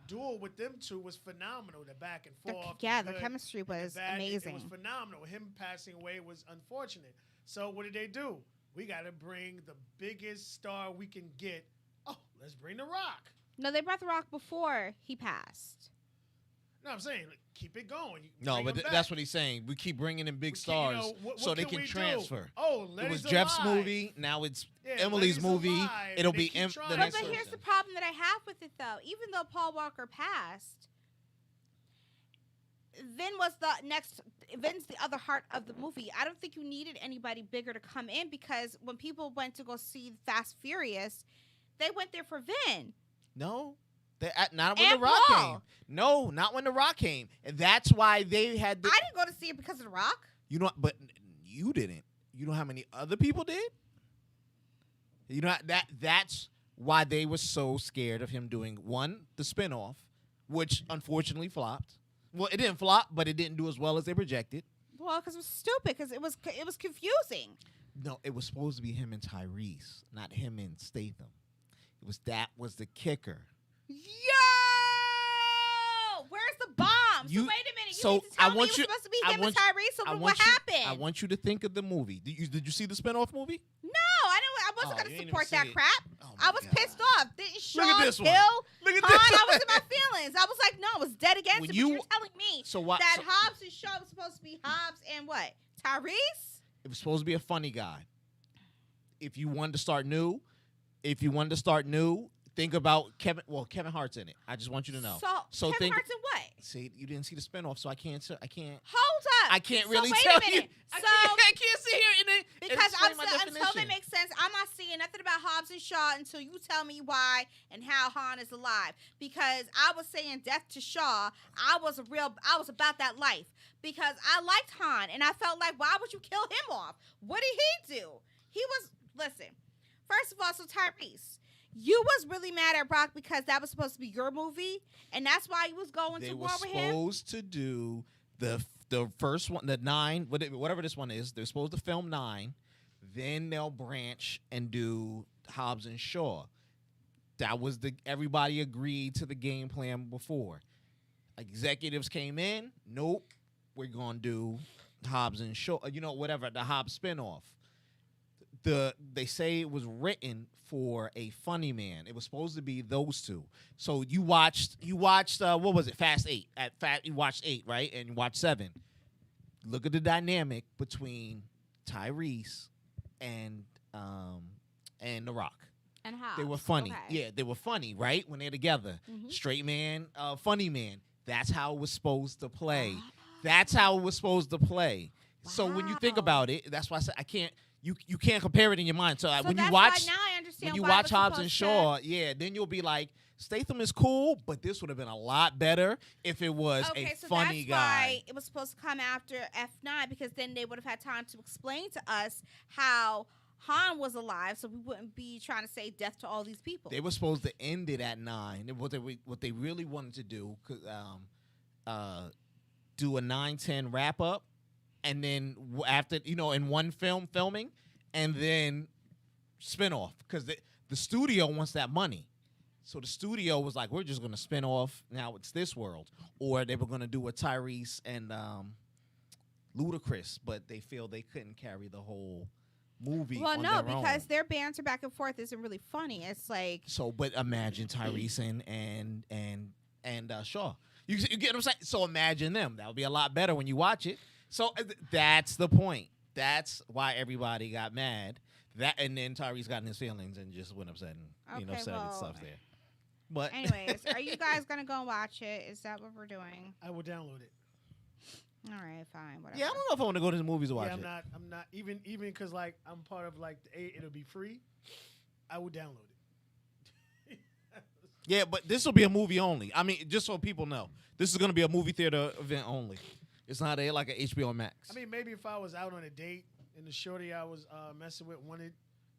Speaker 4: duel with them two was phenomenal. The back and forth.
Speaker 2: Yeah,
Speaker 4: the
Speaker 2: the
Speaker 4: good,
Speaker 2: chemistry was
Speaker 4: the bad.
Speaker 2: amazing.
Speaker 4: It was phenomenal. Him passing away was unfortunate. So what did they do? We got to bring the biggest star we can get. Oh, let's bring The Rock.
Speaker 2: No, they brought The Rock before he passed.
Speaker 4: No, I'm saying like, keep it going.
Speaker 3: No,
Speaker 4: Bring
Speaker 3: but
Speaker 4: him back.
Speaker 3: that's what he's saying. We keep bringing in big
Speaker 4: We can't, you
Speaker 3: stars
Speaker 4: know, what
Speaker 3: so they
Speaker 4: can
Speaker 3: can
Speaker 4: we do?
Speaker 3: transfer.
Speaker 4: Oh,
Speaker 3: It
Speaker 4: Letty's
Speaker 3: was Jeff's
Speaker 4: alive.
Speaker 3: movie. Now it's
Speaker 4: Yeah,
Speaker 3: Emily's
Speaker 4: Letty's
Speaker 3: movie.
Speaker 4: alive.
Speaker 3: It'll
Speaker 4: They
Speaker 3: be
Speaker 4: keep
Speaker 3: the
Speaker 4: trying.
Speaker 2: But
Speaker 3: next
Speaker 2: here's
Speaker 3: person.
Speaker 2: the problem that I have with it, though. Even though Paul Walker passed, Vin's the other heart of the movie. I don't think you needed anybody bigger to come in because when people went to go see Fast Furious, they went there for Vin.
Speaker 3: No. Not when
Speaker 2: And
Speaker 3: The Rock
Speaker 2: Paul.
Speaker 3: came. No, not when The Rock came. And that's why they had the.
Speaker 2: I didn't go to see it because of The Rock.
Speaker 3: You know, but you didn't. You know how many other people did? You know that's why they were so scared of him doing the spinoff, which unfortunately flopped. Well, it didn't flop, but it didn't do as well as they projected.
Speaker 2: Well, because it was stupid. Because it was confusing.
Speaker 3: No, it was supposed to be him and Tyrese, not him and Statham. That was the kicker.
Speaker 2: Yo, where's the bomb?
Speaker 3: You-
Speaker 2: so wait a minute. You
Speaker 3: so
Speaker 2: need to tell
Speaker 3: I
Speaker 2: me
Speaker 3: want
Speaker 2: it was
Speaker 3: you-
Speaker 2: supposed to be
Speaker 3: I
Speaker 2: him and
Speaker 3: want you-
Speaker 2: Tyrese. So
Speaker 3: I
Speaker 2: what
Speaker 3: want you-
Speaker 2: happened?
Speaker 3: I want you to think of the movie. Did you see the spinoff movie?
Speaker 2: No, I wasn't
Speaker 3: Oh,
Speaker 2: going
Speaker 3: you
Speaker 2: to
Speaker 3: ain't
Speaker 2: support
Speaker 3: even
Speaker 2: that
Speaker 3: see it.
Speaker 2: crap.
Speaker 3: Oh,
Speaker 2: I
Speaker 3: my
Speaker 2: was
Speaker 3: God.
Speaker 2: pissed off. Didn't Sean
Speaker 3: Look at this one.
Speaker 2: kill
Speaker 3: Look at
Speaker 2: Han?
Speaker 3: this
Speaker 2: I was
Speaker 3: one.
Speaker 2: in my feelings. I was like, no, I was dead against
Speaker 3: When
Speaker 2: it.
Speaker 3: you-
Speaker 2: But you're telling me
Speaker 3: So what?
Speaker 2: that
Speaker 3: so-
Speaker 2: Hobbs and Shaw was supposed to be Hobbs and what? Tyrese?
Speaker 3: It was supposed to be a funny guy. If you wanted to start new, think about Kevin. Well, Kevin Hart's in it. I just want you to know.
Speaker 2: So Kevin
Speaker 3: think.
Speaker 2: Hart's in what?
Speaker 3: See, you didn't see the spinoff, so I can't.
Speaker 2: Hold up.
Speaker 3: I can't
Speaker 2: So
Speaker 3: really
Speaker 2: wait
Speaker 3: tell
Speaker 2: a minute.
Speaker 3: you.
Speaker 2: So
Speaker 3: I can't sit here and
Speaker 2: because
Speaker 3: explain my
Speaker 2: until they
Speaker 3: definition.
Speaker 2: make sense, I'm not seeing nothing about Hobbs and Shaw until you tell me why and how Han is alive. Because I was saying death to Shaw, I was about that life. Because I liked Han and I felt like, why would you kill him off? What did he do? Listen, first of all, so Tyrese, you was really mad at Brock because that was supposed to be your movie, and that's why you was going
Speaker 3: They
Speaker 2: to
Speaker 3: were
Speaker 2: war with him.
Speaker 3: supposed to do the first one, the 9, whatever this one is. They're supposed to film 9, then they'll branch and do Hobbs and Shaw. That was everybody agreed to the game plan before. Executives came in, nope, we're gonna do Hobbs and Shaw. You know, whatever, the Hobbs spinoff. they say it was written for a funny man. It was supposed to be those two. So you watched what was it? Fast 8. You watched 8, right? And you watched 7. Look at the dynamic between Tyrese and The Rock.
Speaker 2: And how?
Speaker 3: They were funny.
Speaker 2: Okay.
Speaker 3: Yeah, they were funny, right? When they're together.
Speaker 2: Mhm.
Speaker 3: Straight man, funny man. That's how it was supposed to play.
Speaker 2: Ah.
Speaker 3: That's how it was supposed to play. So when you think
Speaker 2: Wow.
Speaker 3: about it, that's why I said I can't. You can't compare it in your mind. So,
Speaker 2: So
Speaker 3: when you
Speaker 2: that's
Speaker 3: watch
Speaker 2: why now I understand
Speaker 3: when you
Speaker 2: why
Speaker 3: watch
Speaker 2: it was
Speaker 3: Hobbs and
Speaker 2: supposed
Speaker 3: Shaw, yeah, then you'll be like, Statham is cool, but this would have been a lot better if it was
Speaker 2: okay,
Speaker 3: a
Speaker 2: so
Speaker 3: funny
Speaker 2: that's
Speaker 3: guy.
Speaker 2: why it was supposed to come after F9 because then they would have had time to explain to us how Han was alive, so we wouldn't be trying to say death to all these people.
Speaker 3: They were supposed to end it at 9. What they really wanted to do, do a 9-10 wrap up, and then after in one filming, and then spin off because the studio wants that money. So the studio was like, we're just gonna spin off. Now it's this world, or they were gonna do a Tyrese and Ludacris, but they feel they couldn't carry the whole movie.
Speaker 2: Well,
Speaker 3: on
Speaker 2: no,
Speaker 3: their
Speaker 2: because
Speaker 3: own.
Speaker 2: their banter back and forth isn't really funny. It's like
Speaker 3: So, but imagine Tyrese and Shaw. You get what I'm saying? So imagine them. That would be a lot better when you watch it. So that's the point. That's why everybody got mad. And then Tyrese got in his feelings and just went upset and
Speaker 2: Okay,
Speaker 3: said
Speaker 2: well,
Speaker 3: stuff there. But
Speaker 2: anyways, are you guys gonna go and watch it? Is that what we're doing?
Speaker 4: I will download it.
Speaker 2: All right, fine, whatever.
Speaker 3: yeah, I don't know if I want to go to the movies to watch
Speaker 4: Yeah,
Speaker 3: it.
Speaker 4: I'm not even because like I'm part of like it'll be free. I will download it.
Speaker 3: Yeah, but this will be a movie only. I mean, just so people know, this is going to be a movie theater event only. It's not like an HBO Max.
Speaker 4: I mean, maybe if I was out on a date and the shorty I was messing with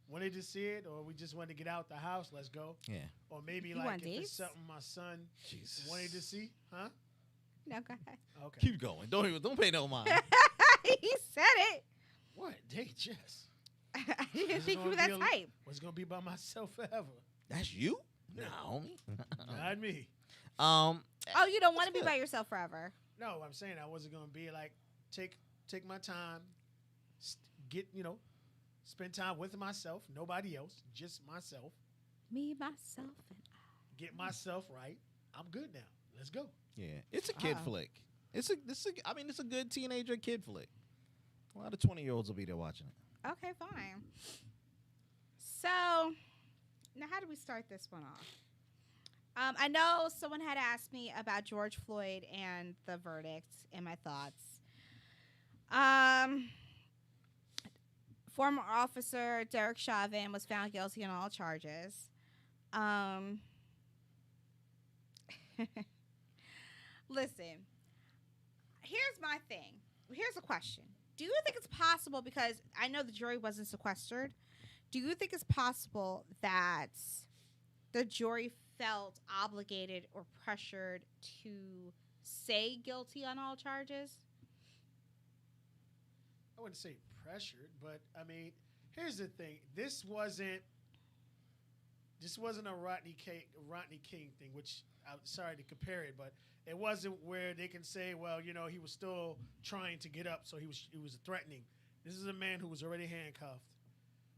Speaker 4: wanted to see it, or we just wanted to get out the house, let's go.
Speaker 3: Yeah.
Speaker 4: Or maybe
Speaker 2: You
Speaker 4: like
Speaker 2: want
Speaker 4: if it's
Speaker 2: dates?
Speaker 4: something my son
Speaker 3: Jesus.
Speaker 4: wanted to see, huh?
Speaker 2: No, go ahead.
Speaker 4: Okay.
Speaker 3: Keep going. Don't pay no mind.
Speaker 2: He said it.
Speaker 4: What date? Yes.
Speaker 2: I didn't
Speaker 4: This is
Speaker 2: think you were
Speaker 4: gonna
Speaker 2: that
Speaker 4: be a-
Speaker 2: type.
Speaker 4: Was gonna be by myself forever.
Speaker 3: That's you? No.
Speaker 4: Not me.
Speaker 2: Oh, you don't want to be
Speaker 3: good.
Speaker 2: by yourself forever.
Speaker 4: No, I'm saying I wasn't gonna be like take my time, spend time with myself, nobody else, just myself.
Speaker 2: Me, myself, and
Speaker 4: Get myself right. I'm good now. Let's go.
Speaker 3: Yeah, it's a kid
Speaker 2: Uh-oh.
Speaker 3: flick. It's a good teenager kid flick. A lot of 20-year-olds will be there watching it.
Speaker 2: Okay, fine. So, now how do we start this one off? I know someone had asked me about George Floyd and the verdict and my thoughts. Former officer Derek Chauvin was found guilty on all charges. Listen, here's my thing. Here's a question. Do you think it's possible, because I know the jury wasn't sequestered, do you think it's possible that the jury felt obligated or pressured to say guilty on all charges?
Speaker 4: I wouldn't say pressured, but I mean, here's the thing. This wasn't a Rodney King thing, which I'm sorry to compare it, but it wasn't where they can say, well, he was still trying to get up, so he was threatening. This is a man who was already handcuffed,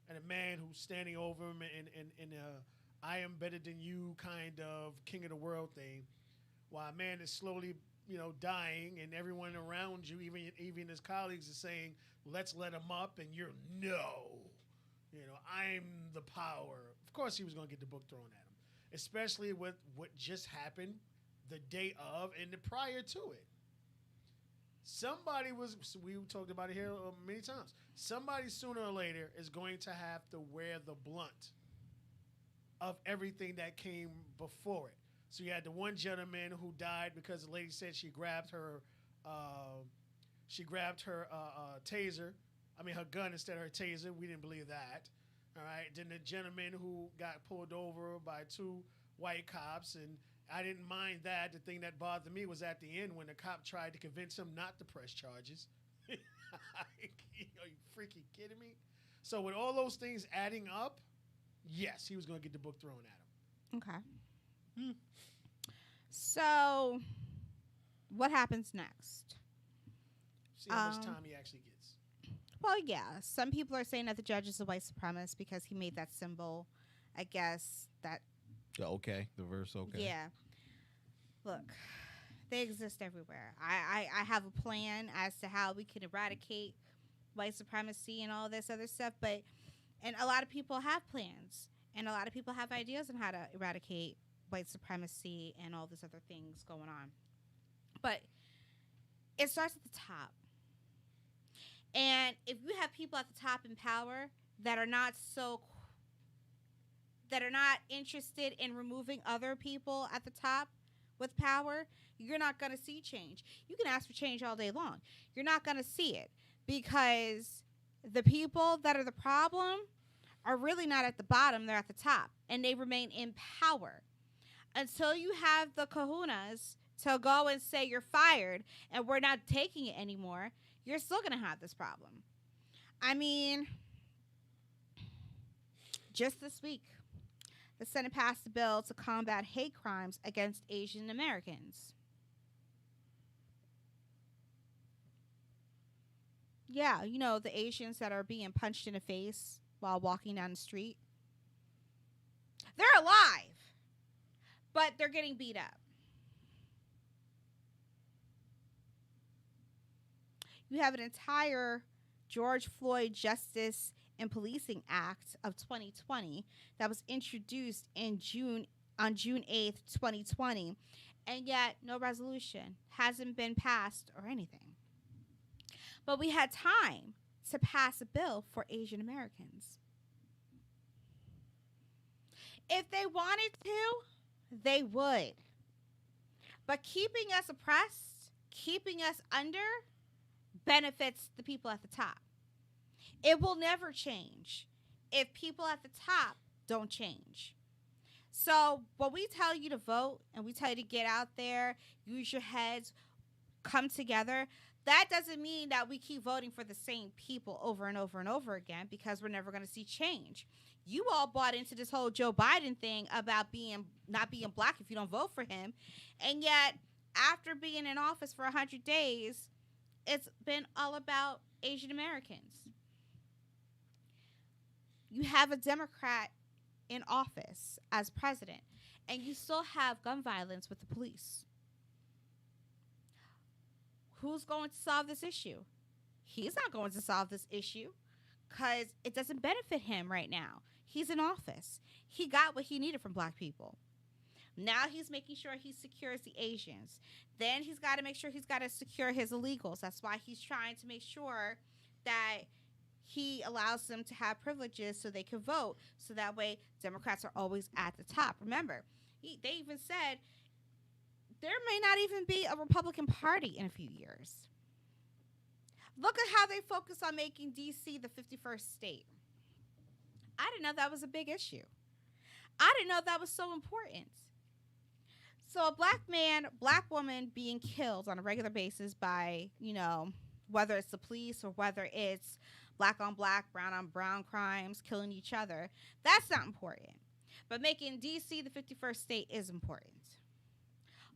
Speaker 4: and a man who's standing over him in a I am better than you kind of king of the world thing, while a man is slowly dying, and everyone around you, even his colleagues, are saying, let's let him up, and you're no. I'm the power. Of course he was going to get the book thrown at him, especially with what just happened the day of and the prior to it. We talked about it here many times. Somebody sooner or later is going to have to wear the blunt of everything that came before it. So you had the one gentleman who died because the lady said she grabbed her taser. I mean, her gun instead of her taser. We didn't believe that. All right. Then the gentleman who got pulled over by 2 white cops, and I didn't mind that. The thing that bothered me was at the end when the cop tried to convince him not to press charges. You freaking kidding me? So with all those things adding up, yes, he was going to get the book thrown at him.
Speaker 2: Okay. So, what happens next?
Speaker 4: See how much time he actually gets.
Speaker 2: Well, yeah. Some people are saying that the judge is a white supremacist because he made that symbol. I guess that.
Speaker 3: Okay, the verse. Okay.
Speaker 2: Yeah. Look, they exist everywhere. I have a plan as to how we can eradicate white supremacy and all this other stuff, and a lot of people have plans, and a lot of people have ideas on how to eradicate white supremacy and all this other things going on. But it starts at the top. And if you have people at the top in power that are not interested in removing other people at the top with power, you're not going to see change. You can ask for change all day long. You're not going to see it because the people that are the problem are really not at the bottom. They're at the top, and they remain in power. Until you have the kahunas to go and say you're fired and we're not taking it anymore, you're still going to have this problem. I mean, just this week, the Senate passed a bill to combat hate crimes against Asian Americans. Yeah, you know, the Asians that are being punched in the face while walking down the street. They're alive, but they're getting beat up. You have an entire George Floyd Justice and Policing Act of 2020 that was introduced on June 8th, 2020, and yet no resolution hasn't been passed or anything. But we had time to pass a bill for Asian Americans. If they wanted to, they would. But keeping us oppressed, keeping us under, benefits the people at the top. It will never change if people at the top don't change. So when we tell you to vote and we tell you to get out there, use your heads, come together, that doesn't mean that we keep voting for the same people over and over and over again, because we're never going to see change. You all bought into this whole Joe Biden thing about not being black if you don't vote for him. And yet, after being in office for 100 days, it's been all about Asian Americans. You have a Democrat in office as president, and you still have gun violence with the police. Who's going to solve this issue? He's not going to solve this issue because it doesn't benefit him right now. He's in office. He got what he needed from black people. Now he's making sure he secures the Asians. Then he's got to make sure he's got to secure his illegals. That's why he's trying to make sure that he allows them to have privileges so they can vote. So that way Democrats are always at the top. Remember, they even said there may not even be a Republican Party in a few years. Look at how they focus on making D.C. the 51st state. I didn't know that was a big issue. I didn't know that was so important. So a black man, black woman being killed on a regular basis by, whether it's the police or whether it's black on black, brown on brown crimes, killing each other, that's not important. But making D.C. the 51st state is important.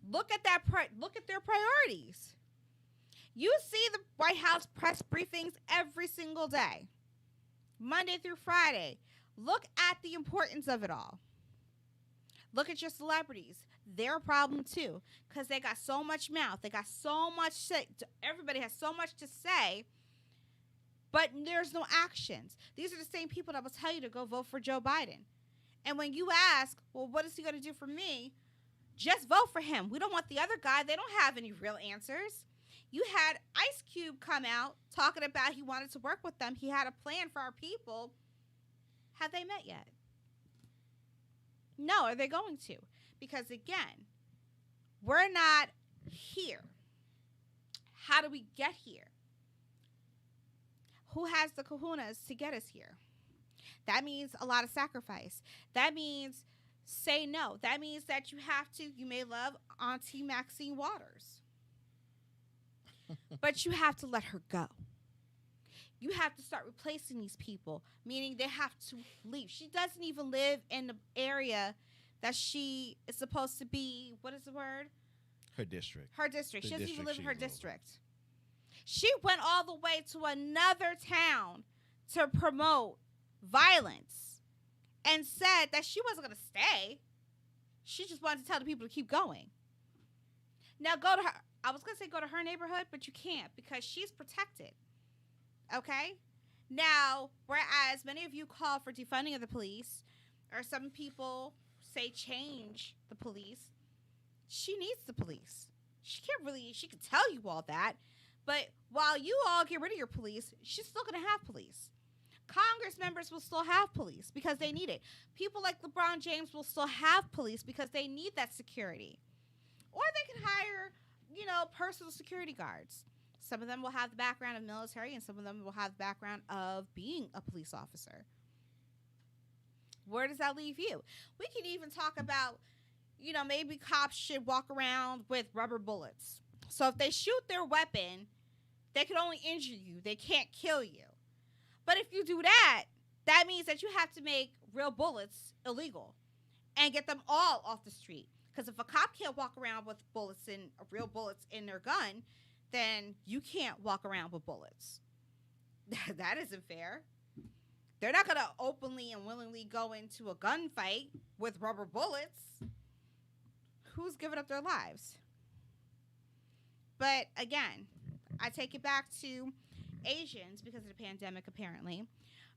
Speaker 2: Look at that. Look at their priorities. You see the White House press briefings every single day, Monday through Friday. Look at the importance of it all. Look at your celebrities. They're a problem too, because they got so much mouth. They got so much shit. Everybody has so much to say, but there's no actions. These are the same people that will tell you to go vote for Joe Biden. And when you ask, well, what is he going to do for me? Just vote for him. We don't want the other guy. They don't have any real answers. You had Ice Cube come out talking about he wanted to work with them. He had a plan for our people. Have they met yet? No, are they going to? Because again, we're not here. How do we get here? Who has the kahunas to get us here? That means a lot of sacrifice. That means say no. That means that you may love Auntie Maxine Waters, but you have to let her go. You have to start replacing these people, meaning they have to leave. She doesn't even live in the area that she is supposed to be. What is the word?
Speaker 3: Her district.
Speaker 2: Her district. She doesn't even live in her district. She went all the way to another town to promote violence and said that she wasn't going to stay. She just wanted to tell the people to keep going. Now go to her. I was going to say go to her neighborhood, but you can't because she's protected. Okay? Now, whereas many of you call for defunding of the police, or some people say change the police, she needs the police. She can tell you all that, but while you all get rid of your police, she's still going to have police. Congress members will still have police because they need it. People like LeBron James will still have police because they need that security. Or they can hire, personal security guards. Some of them will have the background of military, and some of them will have the background of being a police officer. Where does that leave you? We can even talk about, maybe cops should walk around with rubber bullets. So if they shoot their weapon, they can only injure you. They can't kill you. But if you do that, that means that you have to make real bullets illegal and get them all off the street. Because if a cop can't walk around with real bullets in their gun, then you can't walk around with bullets. That isn't fair. They're not going to openly and willingly go into a gunfight with rubber bullets. Who's giving up their lives? But again, I take it back to Asians, because of the pandemic apparently,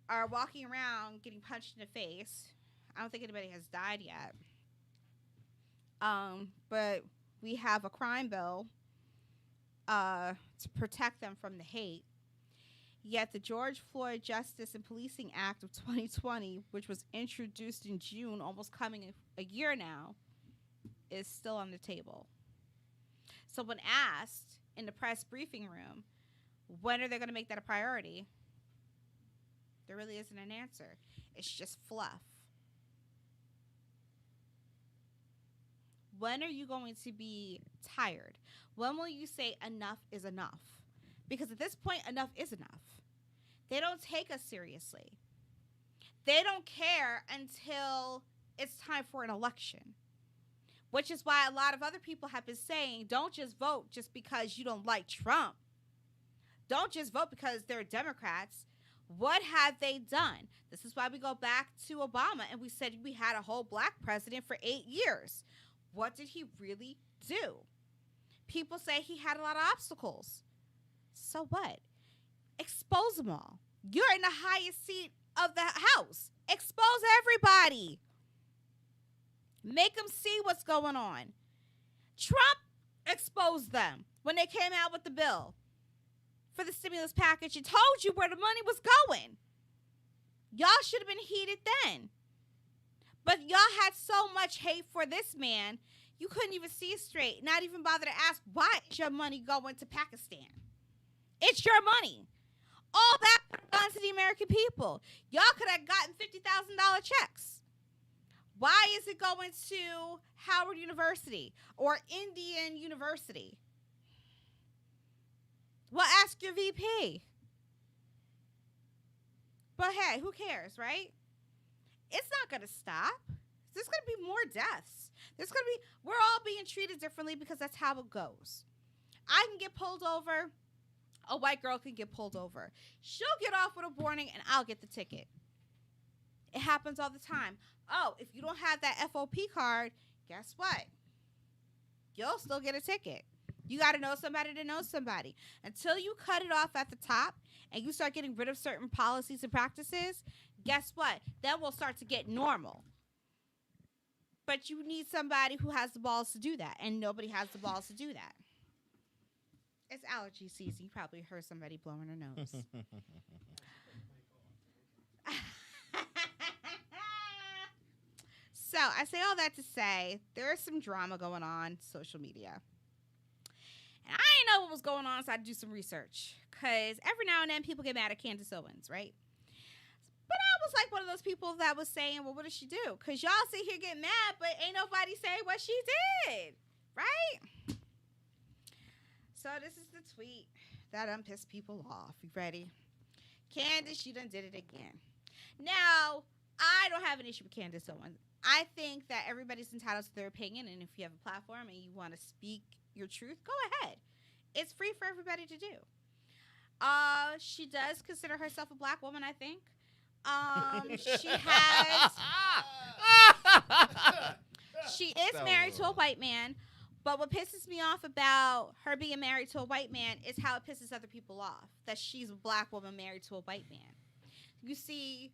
Speaker 2: are walking around getting punched in the face. I don't think anybody has died yet. But we have a crime bill to protect them from the hate. Yet the George Floyd Justice and Policing Act of 2020, which was introduced in June, almost coming a year now, is still on the table. So when asked in the press briefing room, when are they going to make that a priority? There really isn't an answer. It's just fluff. When are you going to be tired? When will you say enough is enough? Because at this point, enough is enough. They don't take us seriously. They don't care until it's time for an election. Which is why a lot of other people have been saying, don't just vote just because you don't like Trump. Don't just vote because they're Democrats. What have they done? This is why we go back to Obama and we said we had a whole black president for 8 years. What did he really do? People say he had a lot of obstacles. So what? Expose them all. You're in the highest seat of the House. Expose everybody. Make them see what's going on. Trump exposed them when they came out with the bill for the stimulus package and told you where the money was going. Y'all should have been heated then. But y'all had so much hate for this man, you couldn't even see it straight. Not even bother to ask, why is your money going to Pakistan? It's your money. All that could have gone to the American people. Y'all could have gotten $50,000 checks. Why is it going to Howard University or Indian University? Well, ask your VP. But hey, who cares, right? It's not going to stop. There's going to be more deaths. We're all being treated differently because that's how it goes. I can get pulled over. A white girl can get pulled over. She'll get off with a warning and I'll get the ticket. It happens all the time. Oh, if you don't have that FOP card, guess what? You'll still get a ticket. You got to know somebody to know somebody. Until you cut it off at the top and you start getting rid of certain policies and practices, guess what? Then we'll start to get normal. But you need somebody who has the balls to do that, and nobody has the balls to do that. It's allergy season. You probably heard somebody blowing their nose. So I say all that to say there's some drama going on social media. And I didn't know what was going on, so I had to do some research. Because every now and then people get mad at Candace Owens, right? But I was like one of those people that was saying, well, what did she do? Because y'all sit here getting mad, but ain't nobody say what she did, right? So this is the tweet that done pissed people off. You ready? Candace, you done did it again. Now, I don't have an issue with Candace Owens. I think that everybody's entitled to their opinion, and if you have a platform and you want to speak your truth, go ahead. It's free for everybody to do. she does consider herself a black woman, I think. She has. She is married to a white man, but what pisses me off about her being married to a white man is how it pisses other people off that she's a black woman married to a white man. You see,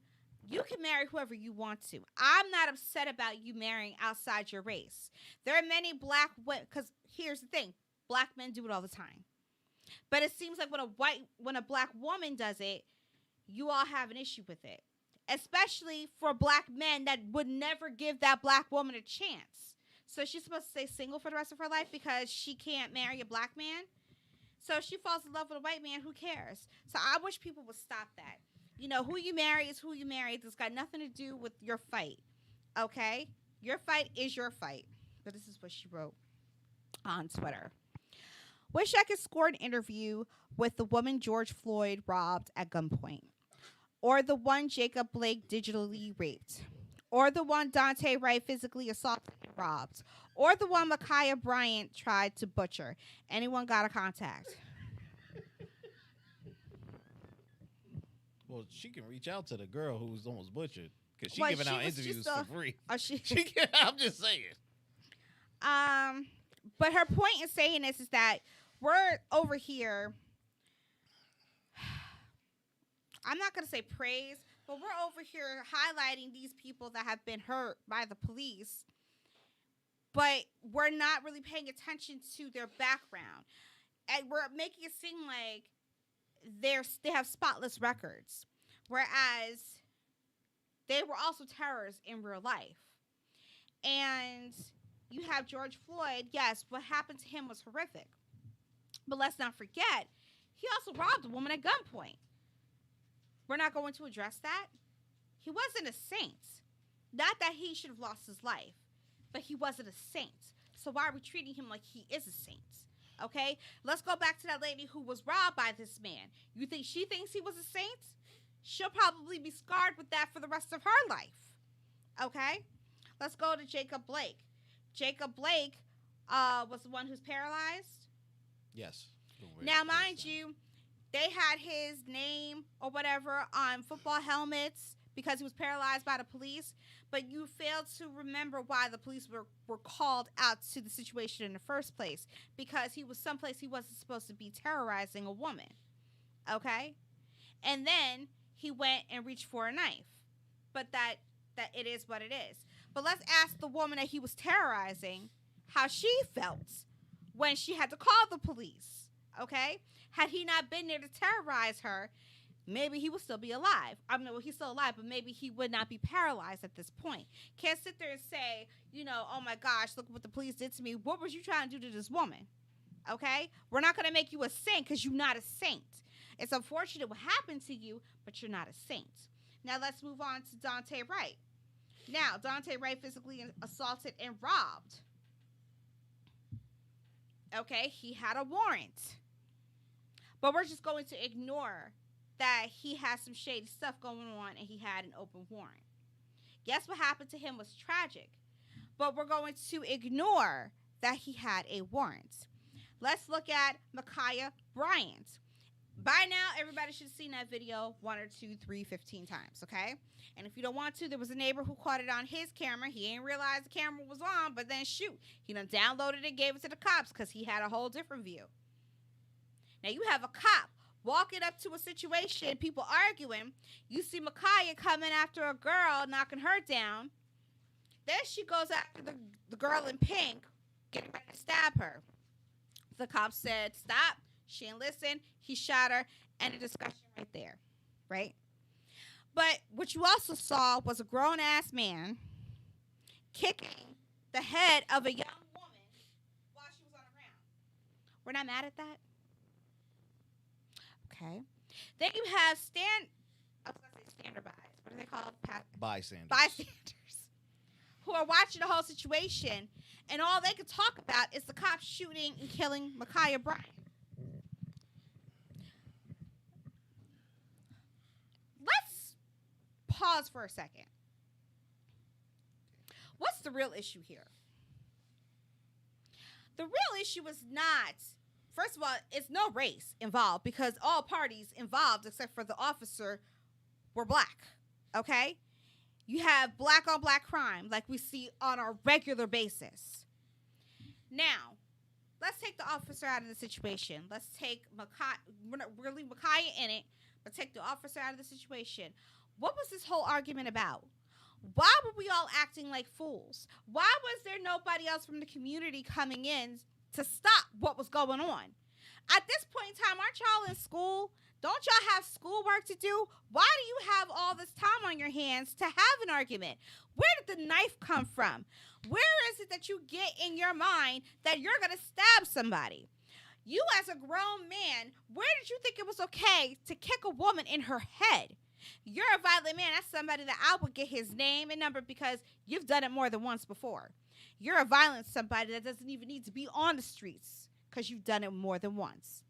Speaker 2: you can marry whoever you want to. I'm not upset about you marrying outside your race. There are many black women, because here's the thing, black men do it all the time. But it seems like when a black woman does it, you all have an issue with it. Especially for black men that would never give that black woman a chance. So she's supposed to stay single for the rest of her life because she can't marry a black man. So if she falls in love with a white man, who cares? So I wish people would stop that. You know, who you marry is who you marry. It's got nothing to do with your fight. Okay? Your fight is your fight. But this is what she wrote on Twitter. Wish I could score an interview with the woman George Floyd robbed at gunpoint. Or the one Jacob Blake digitally raped. Or the one Dante Wright physically assaulted and robbed. Or the one Ma'Khia Bryant tried to butcher. Anyone got a contact?
Speaker 3: Well, she can reach out to the girl who was almost butchered because she's
Speaker 2: Well,
Speaker 3: giving
Speaker 2: she
Speaker 3: out
Speaker 2: was
Speaker 3: interviews
Speaker 2: just
Speaker 3: for free.
Speaker 2: I'm
Speaker 3: just saying.
Speaker 2: But her point in saying this is that we're over here. I'm not going to say praise, but we're over here highlighting these people that have been hurt by the police. But we're not really paying attention to their background. And we're making it seem like they have spotless records. Whereas they were also terrorists in real life. And you have George Floyd. Yes, what happened to him was horrific. But let's not forget, he also robbed a woman at gunpoint. We're not going to address that. He wasn't a saint. Not that he should have lost his life, but he wasn't a saint. So why are we treating him like he is a saint? Okay? Let's go back to that lady who was robbed by this man. You think she thinks he was a saint? She'll probably be scarred with that for the rest of her life. Okay? Let's go to Jacob Blake. Jacob Blake was the one who's paralyzed.
Speaker 3: Yes.
Speaker 2: Now, mind you, they had his name or whatever on football helmets because he was paralyzed by the police, but you failed to remember why the police were called out to the situation in the first place, because he was someplace he wasn't supposed to be terrorizing a woman, okay? And then he went and reached for a knife, but that it is what it is. But let's ask the woman that he was terrorizing how she felt when she had to call the police, okay? Had he not been there to terrorize her, maybe he would still be alive. I mean, well, he's still alive, but maybe he would not be paralyzed at this point. Can't sit there and say, you know, oh my gosh, look what the police did to me. What was you trying to do to this woman? Okay? We're not going to make you a saint because you're not a saint. It's unfortunate what happened to you, but you're not a saint. Now let's move on to Dante Wright. Now, Dante Wright physically assaulted and robbed. Okay, he had a warrant. But we're just going to ignore that he has some shady stuff going on and he had an open warrant. Yes, what happened to him was tragic, but we're going to ignore that he had a warrant. Let's look at Ma'Khia Bryant. By now, everybody should have seen that video 1 or 2, 3, 15 times, okay? And if you don't want to, there was a neighbor who caught it on his camera. He ain't realized the camera was on, but then shoot, he done downloaded it and gave it to the cops because he had a whole different view. Now, you have a cop walking up to a situation, people arguing. You see Ma'Khia coming after a girl, knocking her down. Then she goes after the girl in pink, getting ready to stab her. The cop said, stop. She didn't listen. He shot her, and a discussion right there, right? But what you also saw was a grown-ass man kicking the head of a young woman while she was on the ground. We're not mad at that? Okay. Then you have standardized. What are they called? Bystanders. Who are watching the whole situation, and all they could talk about is the cops shooting and killing Ma'Khia Bryant. Let's pause for a second. What's the real issue here? The real issue is not First of all, it's no race involved because all parties involved, except for the officer, were black. Okay? You have black on black crime like we see on a regular basis. Now, let's take the officer out of the situation. Let's take we're not really Micaiah in it, but take the officer out of the situation. What was this whole argument about? Why were we all acting like fools? Why was there nobody else from the community coming in to stop what was going on? At this point in time, aren't y'all in school? Don't y'all have schoolwork to do? Why do you have all this time on your hands to have an argument? Where did the knife come from? Where is it that you get in your mind that you're going to stab somebody? You as a grown man, where did you think it was okay to kick a woman in her head? You're a violent man. That's somebody that I would get his name and number because you've done it more than once before. You're a violent somebody that doesn't even need to be on the streets because you've done it more than once.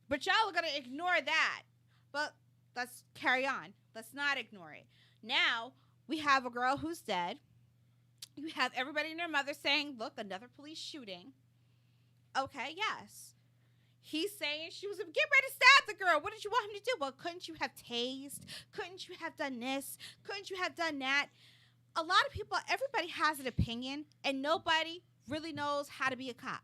Speaker 2: But y'all are going to ignore that. But let's carry on. Let's not ignore it. Now, we have a girl who's dead. You have everybody and their mother saying, look, another police shooting. Okay, yes. He's saying she was getting ready to stab the girl. What did you want him to do? Well, couldn't you have tased? Couldn't you have done this? Couldn't you have done that? A lot of people, everybody has an opinion, and nobody really knows how to be a cop.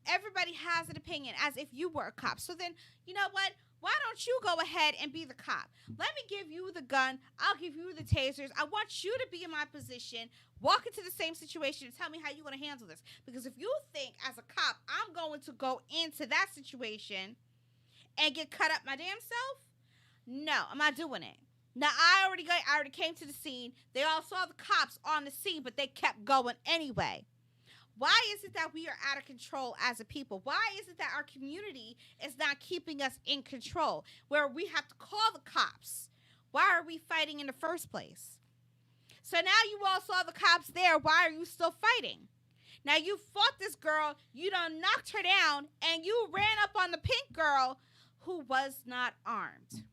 Speaker 2: Everybody has an opinion as if you were a cop. So then, you know what? Why don't you go ahead and be the cop? Let me give you the gun. I'll give you the tasers. I want you to be in my position, walk into the same situation, and tell me how you're going to handle this. Because if you think as a cop, I'm going to go into that situation and get cut up my damn self, no, I'm not doing it. Now, I already came to the scene. They all saw the cops on the scene, but they kept going anyway. Why is it that we are out of control as a people? Why is it that our community is not keeping us in control, where we have to call the cops? Why are we fighting in the first place? So now you all saw the cops there. Why are you still fighting? Now you fought this girl, you done knocked her down, and you ran up on the pink girl who was not armed.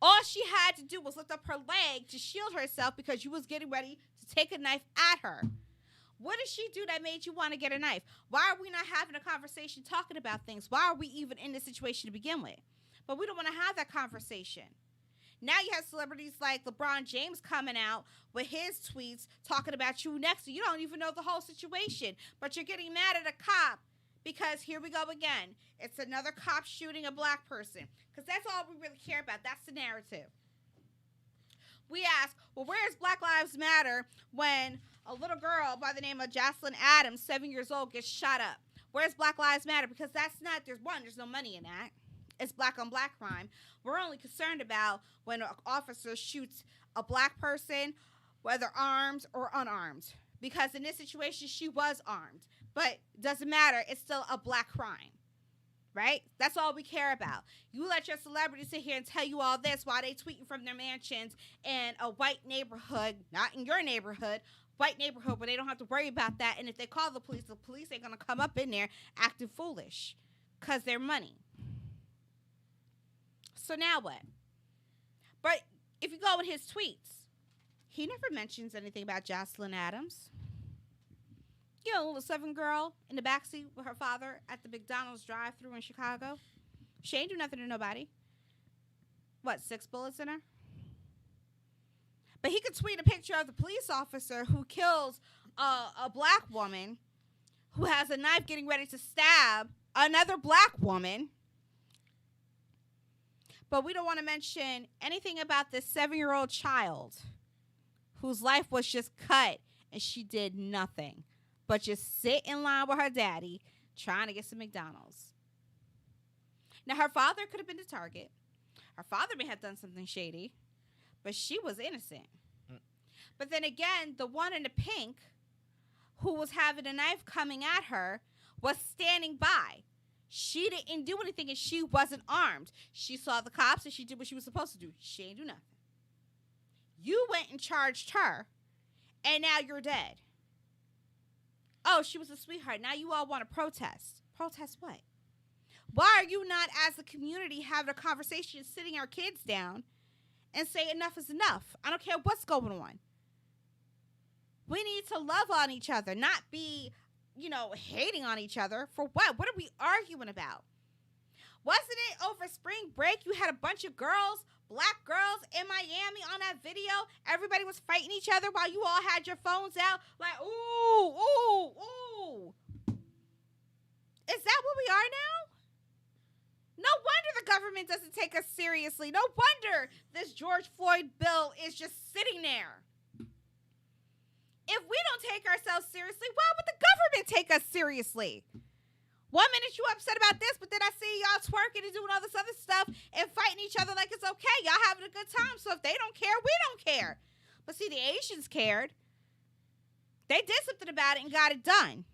Speaker 2: All she had to do was lift up her leg to shield herself because you was getting ready to take a knife at her. What did she do that made you want to get a knife? Why are we not having a conversation talking about things? Why are we even in this situation to begin with? But we don't want to have that conversation. Now you have celebrities like LeBron James coming out with his tweets talking about you next. You don't even know the whole situation, but you're getting mad at a cop because here we go again. It's another cop shooting a black person because that's all we really care about. That's the narrative. We ask, well, where's Black Lives Matter when a little girl by the name of Jocelyn Adams, 7 years old, gets shot up? Where's Black Lives Matter? Because that's not, there's no money in that. It's black on black crime. We're only concerned about when an officer shoots a black person, whether armed or unarmed. Because in this situation, she was armed. But it doesn't matter. It's still a black crime. Right? That's all we care about. You let your celebrities sit here and tell you all this while they tweeting from their mansions in a white neighborhood, not in your neighborhood, white neighborhood where they don't have to worry about that. And if they call the police ain't going to come up in there acting foolish because they're money. So now what? But if you go in his tweets, he never mentions anything about Jocelyn Adams. You know, a little 7 girl in the backseat with her father at the McDonald's drive-thru in Chicago. She ain't do nothing to nobody. What, 6 bullets in her? But he could tweet a picture of the police officer who kills a black woman who has a knife getting ready to stab another black woman. But we don't want to mention anything about this 7-year-old child whose life was just cut and she did nothing but just sit in line with her daddy trying to get some McDonald's. Now, her father could have been the target. Her father may have done something shady, but she was innocent. But then again, the one in the pink who was having a knife coming at her was standing by. She didn't do anything and she wasn't armed. She saw the cops and she did what she was supposed to do. She ain't do nothing. You went and charged her and now you're dead. Oh, she was a sweetheart. Now you all want to protest. Protest what? Why are you not, as a community, having a conversation, sitting our kids down and say enough is enough? I don't care what's going on. We need to love on each other, not be hating on each other for what? What are we arguing about? Wasn't it over spring break you had a bunch of girls, black girls in Miami on that video? Everybody was fighting each other while you all had your phones out like, ooh, ooh, ooh. Is that what we are now? No wonder the government doesn't take us seriously. No wonder this George Floyd bill is just sitting there. If we don't take ourselves seriously, why would the government take us seriously? 1 minute you upset about this, but then I see y'all twerking and doing all this other stuff and fighting each other like it's okay. Y'all having a good time. So if they don't care, we don't care. But see, the Asians cared. They did something about it and got it done.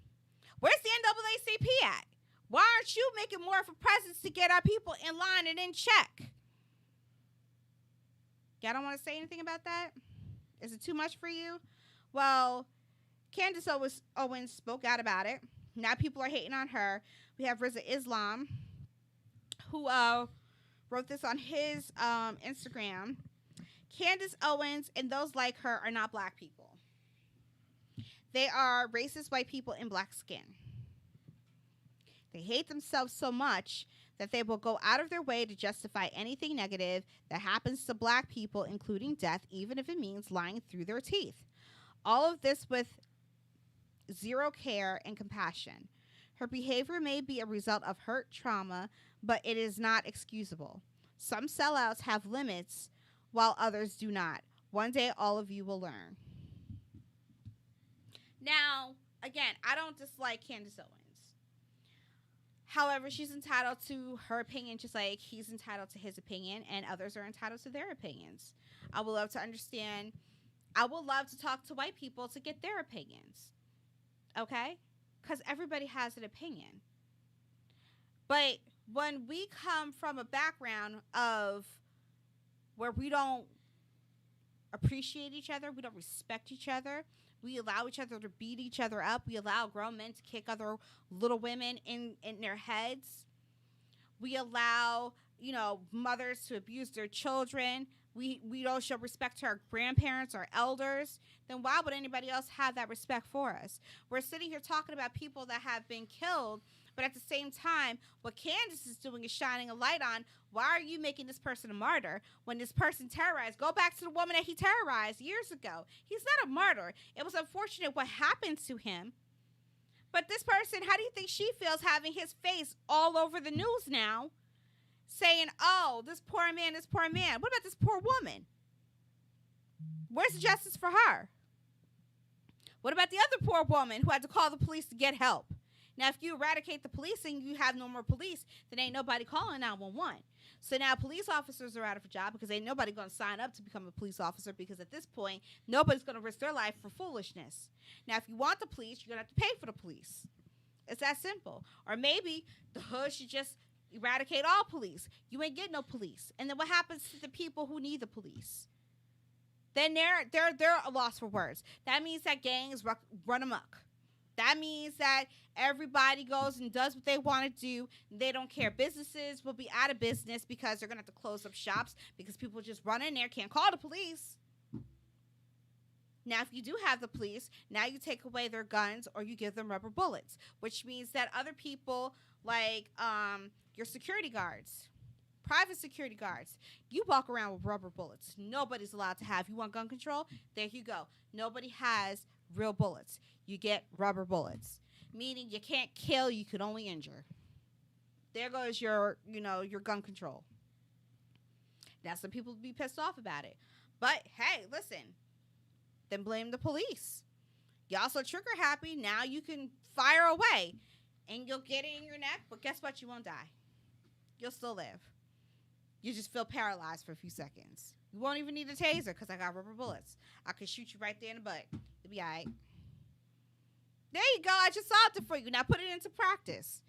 Speaker 2: Where's the NAACP at? Why aren't you making more of a presence to get our people in line and in check? Y'all don't want to say anything about that? Is it too much for you? Well, Candace Owens spoke out about it. Now people are hating on her. We have Rizza Islam, who wrote this on his Instagram. Candace Owens and those like her are not black people. They are racist white people in black skin. They hate themselves so much that they will go out of their way to justify anything negative that happens to black people, including death, even if it means lying through their teeth. All of this with zero care and compassion. Her behavior may be a result of hurt trauma, but it is not excusable. Some sellouts have limits while others do not. One day all of you will learn. Now, again, I don't dislike Candace Owens. However, she's entitled to her opinion just like he's entitled to his opinion and others are entitled to their opinions. I would love to understand. I would love to talk to white people to get their opinions. Okay? Because everybody has an opinion. But when we come from a background of where we don't appreciate each other, we don't respect each other, we allow each other to beat each other up, we allow grown men to kick other little women in their heads, we allow, mothers to abuse their children, we don't show respect to our grandparents, our elders, then why would anybody else have that respect for us? We're sitting here talking about people that have been killed, but at the same time, what Candace is doing is shining a light on, why are you making this person a martyr when this person terrorized? Go back to the woman that he terrorized years ago. He's not a martyr. It was unfortunate what happened to him. But this person, how do you think she feels having his face all over the news now? Saying, oh, this poor man, this poor man. What about this poor woman? Where's the justice for her? What about the other poor woman who had to call the police to get help? Now, if you eradicate the police and you have no more police, then ain't nobody calling 911. So now police officers are out of a job because ain't nobody going to sign up to become a police officer because at this point, nobody's going to risk their life for foolishness. Now, if you want the police, you're going to have to pay for the police. It's that simple. Or maybe the hood should just eradicate all police. You ain't get no police. And then what happens to the people who need the police? Then they're a loss for words. That means that gangs run amok. That means that everybody goes and does what they want to do. They don't care. Businesses will be out of business because they're going to have to close up shops because people just run in there, can't call the police. Now, if you do have the police, now you take away their guns or you give them rubber bullets, which means that other people like your security guards, private security guards, you walk around with rubber bullets. Nobody's allowed to have. You want gun control? There you go. Nobody has real bullets. You get rubber bullets, meaning you can't kill, you can only injure. There goes your gun control. Now, some people will be pissed off about it. But, hey, listen, then blame the police. Y'all so trigger happy, now you can fire away, and you'll get it in your neck, but guess what? You won't die. You'll still live. You just feel paralyzed for a few seconds. You won't even need a taser because I got rubber bullets. I can shoot you right there in the butt. It'll be all right. There you go. I just solved it for you. Now put it into practice.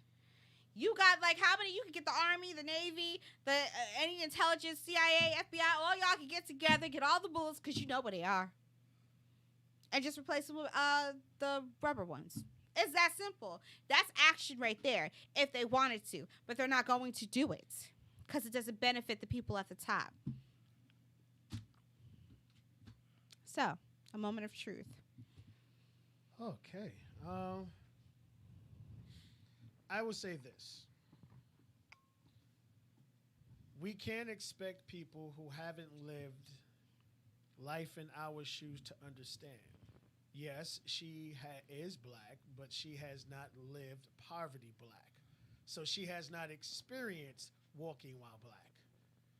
Speaker 2: You got like how many? You can get the Army, the Navy, any intelligence, CIA, FBI. All y'all can get together, get all the bullets because you know where they are, and just replace them with the rubber ones. It's that simple. That's action right there if they wanted to, but they're not going to do it because it doesn't benefit the people at the top. So, a moment of truth.
Speaker 4: Okay. I will say this. We can't expect people who haven't lived life in our shoes to understand. Yes, she is black, but she has not lived poverty black. So she has not experienced walking while black.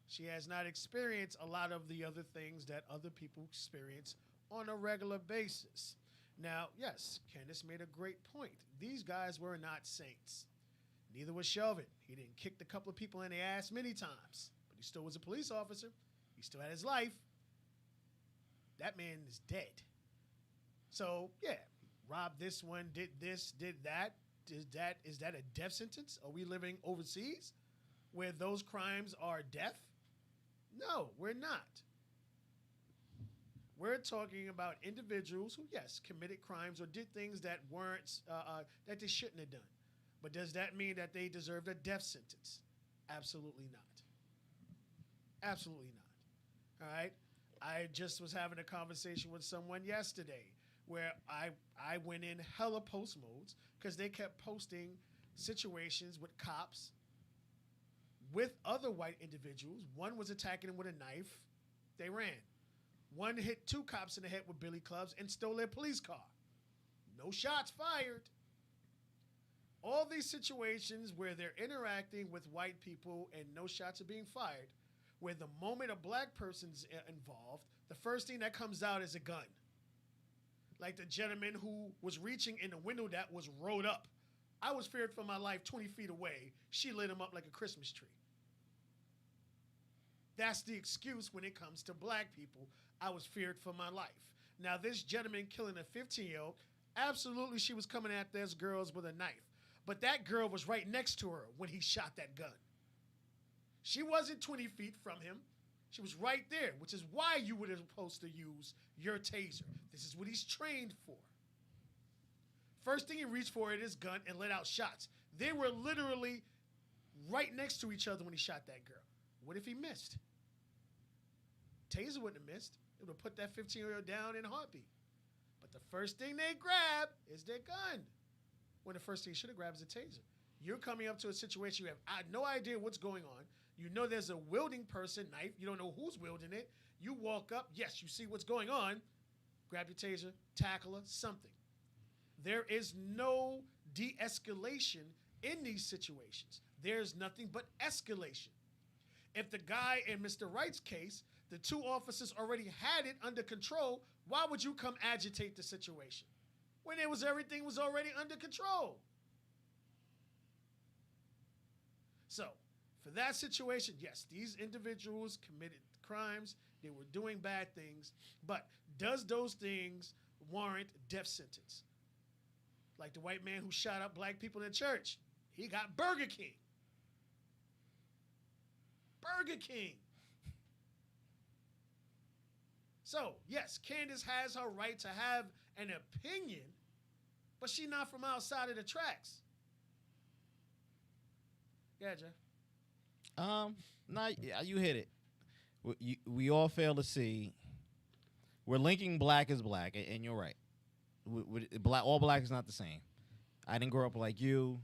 Speaker 4: She has not experienced a lot of the other things that other people experience on a regular basis. Now, yes, Candace made a great point. These guys were not saints. Neither was Shelvin. He didn't kick a couple of people in the ass many times, but he still was a police officer. He still had his life. That man is dead. So, yeah, robbed this one, did this, did that. Is that a death sentence? Are we living overseas where those crimes are death? No, we're not. We're talking about individuals who, yes, committed crimes or did things that weren't, that they shouldn't have done. But does that mean that they deserved a death sentence? Absolutely not. Absolutely not. All right? I just was having a conversation with someone yesterday where I went in hella post modes because they kept posting situations with cops with other white individuals. One was attacking them with a knife. They ran. One hit 2 cops in the head with billy clubs and stole their police car. No shots fired. All these situations where they're interacting with white people and no shots are being fired, where the moment a black person's involved, the first thing that comes out is a gun. Like the gentleman who was reaching in the window that was rolled up. I was feared for my life 20 feet away. She lit him up like a Christmas tree. That's the excuse when it comes to black people. I was feared for my life. Now, this gentleman killing a 15-year-old, absolutely she was coming at those girls with a knife. But that girl was right next to her when he shot that gun. She wasn't 20 feet from him. She was right there, which is why you were supposed to use your taser. This is what he's trained for. First thing he reached for is his gun and let out shots. They were literally right next to each other when he shot that girl. What if he missed? Taser wouldn't have missed. It would have put that 15-year-old down in a heartbeat. But the first thing they grab is their gun. When the first thing you should have grabbed is a taser. You're coming up to a situation you have no idea what's going on. You know there's a wielding person, knife. You don't know who's wielding it. You walk up. Yes, you see what's going on. Grab your taser, tackle her, something. There is no de-escalation in these situations. There's nothing but escalation. If the guy in Mr. Wright's case, the 2 officers already had it under control, why would you come agitate the situation when everything was already under control? So, for that situation, yes, these individuals committed crimes. They were doing bad things. But does those things warrant death sentence? Like the white man who shot up black people in church. He got Burger King. Burger King. So, yes, Candace has her right to have an opinion, but she's not from outside of the tracks. Yeah, Jeff.
Speaker 3: No, you hit it. We all fail to see. We're linking black as black, and you're right. All black is not the same. I didn't grow up like you.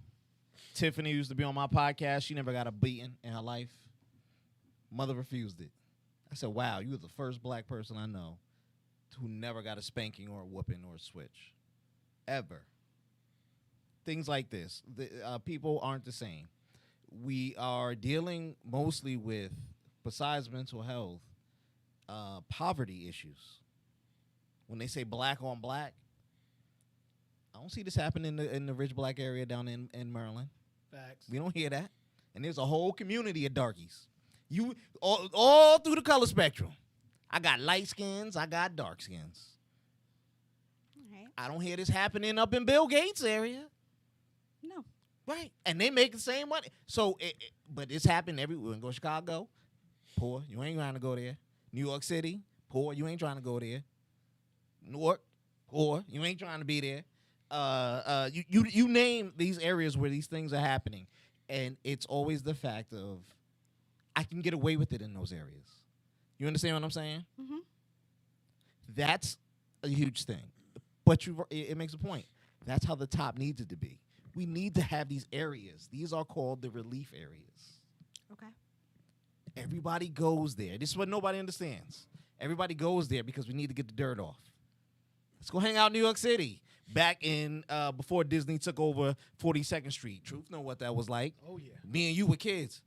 Speaker 3: Tiffany used to be on my podcast. She never got a beating in her life. Mother refused it. I said, wow, you were the first black person I know who never got a spanking or a whooping or a switch. Ever. Things like this. People aren't the same. We are dealing mostly with, besides mental health, poverty issues. When they say black on black, I don't see this happening in the rich black area down in Maryland.
Speaker 4: Facts.
Speaker 3: We don't hear that. And there's a whole community of darkies. You all through the color spectrum. I got light skins, I got dark skins.
Speaker 2: Right.
Speaker 3: I don't hear this happening up in Bill Gates' area.
Speaker 2: No.
Speaker 3: Right. And they make the same money. So, but it's happened everywhere. Go to Chicago, poor, you ain't trying to go there. New York City, poor, you ain't trying to go there. Newark, poor, you ain't trying to be there. You name these areas where these things are happening. And it's always the fact of, I can get away with it in those areas. You understand what I'm saying?
Speaker 2: Mm-hmm.
Speaker 3: That's a huge thing. But it makes a point. That's how the top needs it to be. We need to have these areas. These are called the relief areas.
Speaker 2: Okay.
Speaker 3: Everybody goes there. This is what nobody understands. Everybody goes there because we need to get the dirt off. Let's go hang out in New York City. Back in before Disney took over 42nd Street. Truth know what that was like.
Speaker 4: Oh yeah.
Speaker 3: Me and you were kids.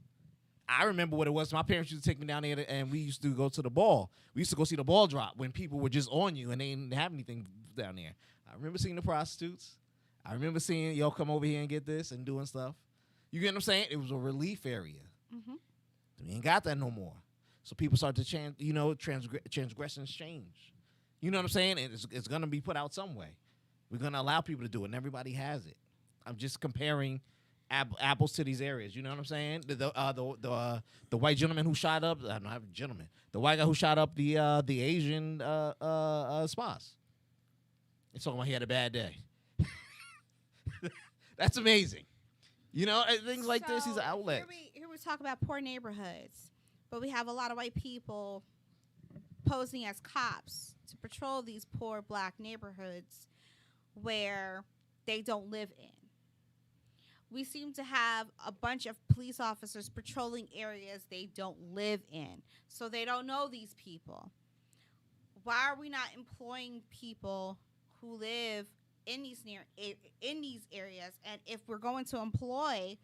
Speaker 3: I remember what it was. My parents used to take me down there, and we used to go to the ball. We used to go see the ball drop when people were just on you and they didn't have anything down there. I remember seeing the prostitutes. I remember seeing, yo, come over here and get this and doing stuff. You get what I'm saying? It was a relief area.
Speaker 2: Mm-hmm.
Speaker 3: We ain't got that no more. So people start to transgressions change. You know what I'm saying? And it's going to be put out some way. We're going to allow people to do it, and everybody has it. I'm just comparing apples to these areas. You know what I'm saying? The white gentleman who shot up, not gentleman, the white guy who shot up the Asian spas. It's talking about he had a bad day. That's amazing. You know, things like this, these are outlets.
Speaker 2: Here we talk about poor neighborhoods, but we have a lot of white people posing as cops to patrol these poor black neighborhoods where they don't live in. We seem to have a bunch of police officers patrolling areas they don't live in, so they don't know these people. Why are we not employing people who live in these areas? And if we're going to employ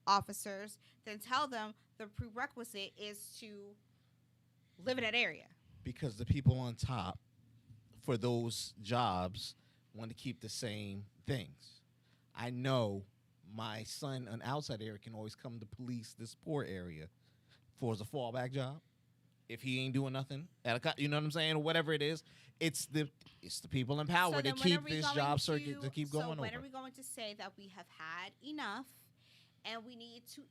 Speaker 2: officers, then tell them the prerequisite is to live in that area.
Speaker 3: Because the people on top for those jobs want to keep the same things. I know my son, an outside area, can always come to police this poor area for as a fallback job. If he ain't doing nothing, you know what I'm saying, or whatever it is, it's the people in power to keep this job circuit to keep going.
Speaker 2: So when
Speaker 3: over.
Speaker 2: are we going to say that we have had enough, and we need to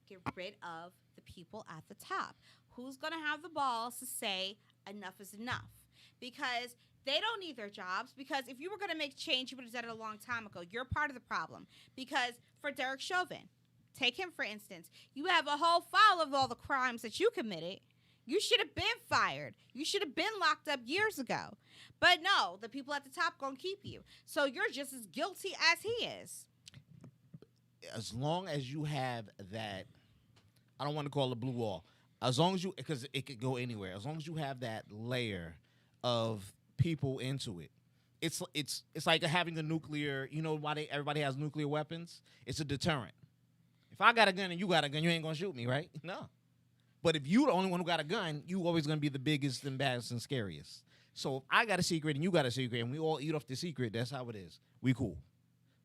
Speaker 2: get rid of the people at the top? Who's going to have the balls to say enough is enough? Because they don't need their jobs. Because if you were going to make change, you would have done it a long time ago. You're part of the problem. Because for Derek Chauvin, take him for instance, you have a whole file of all the crimes that you committed. You should have been fired. You should have been locked up years ago. But no, the people at the top going to keep you. So you're just as guilty as he is.
Speaker 3: As long as you have that, I don't want to call it a blue wall. As long as you, because it could go anywhere. As long as you have that layer of people into it, it's like having a nuclear. You know why everybody has nuclear weapons? It's a deterrent. If I got a gun and you got a gun, you ain't gonna shoot me, right? No. But if you the only one who got a gun, you always gonna be the biggest and baddest and scariest. So if I got a secret and you got a secret and we all eat off the secret, that's how it is. We cool.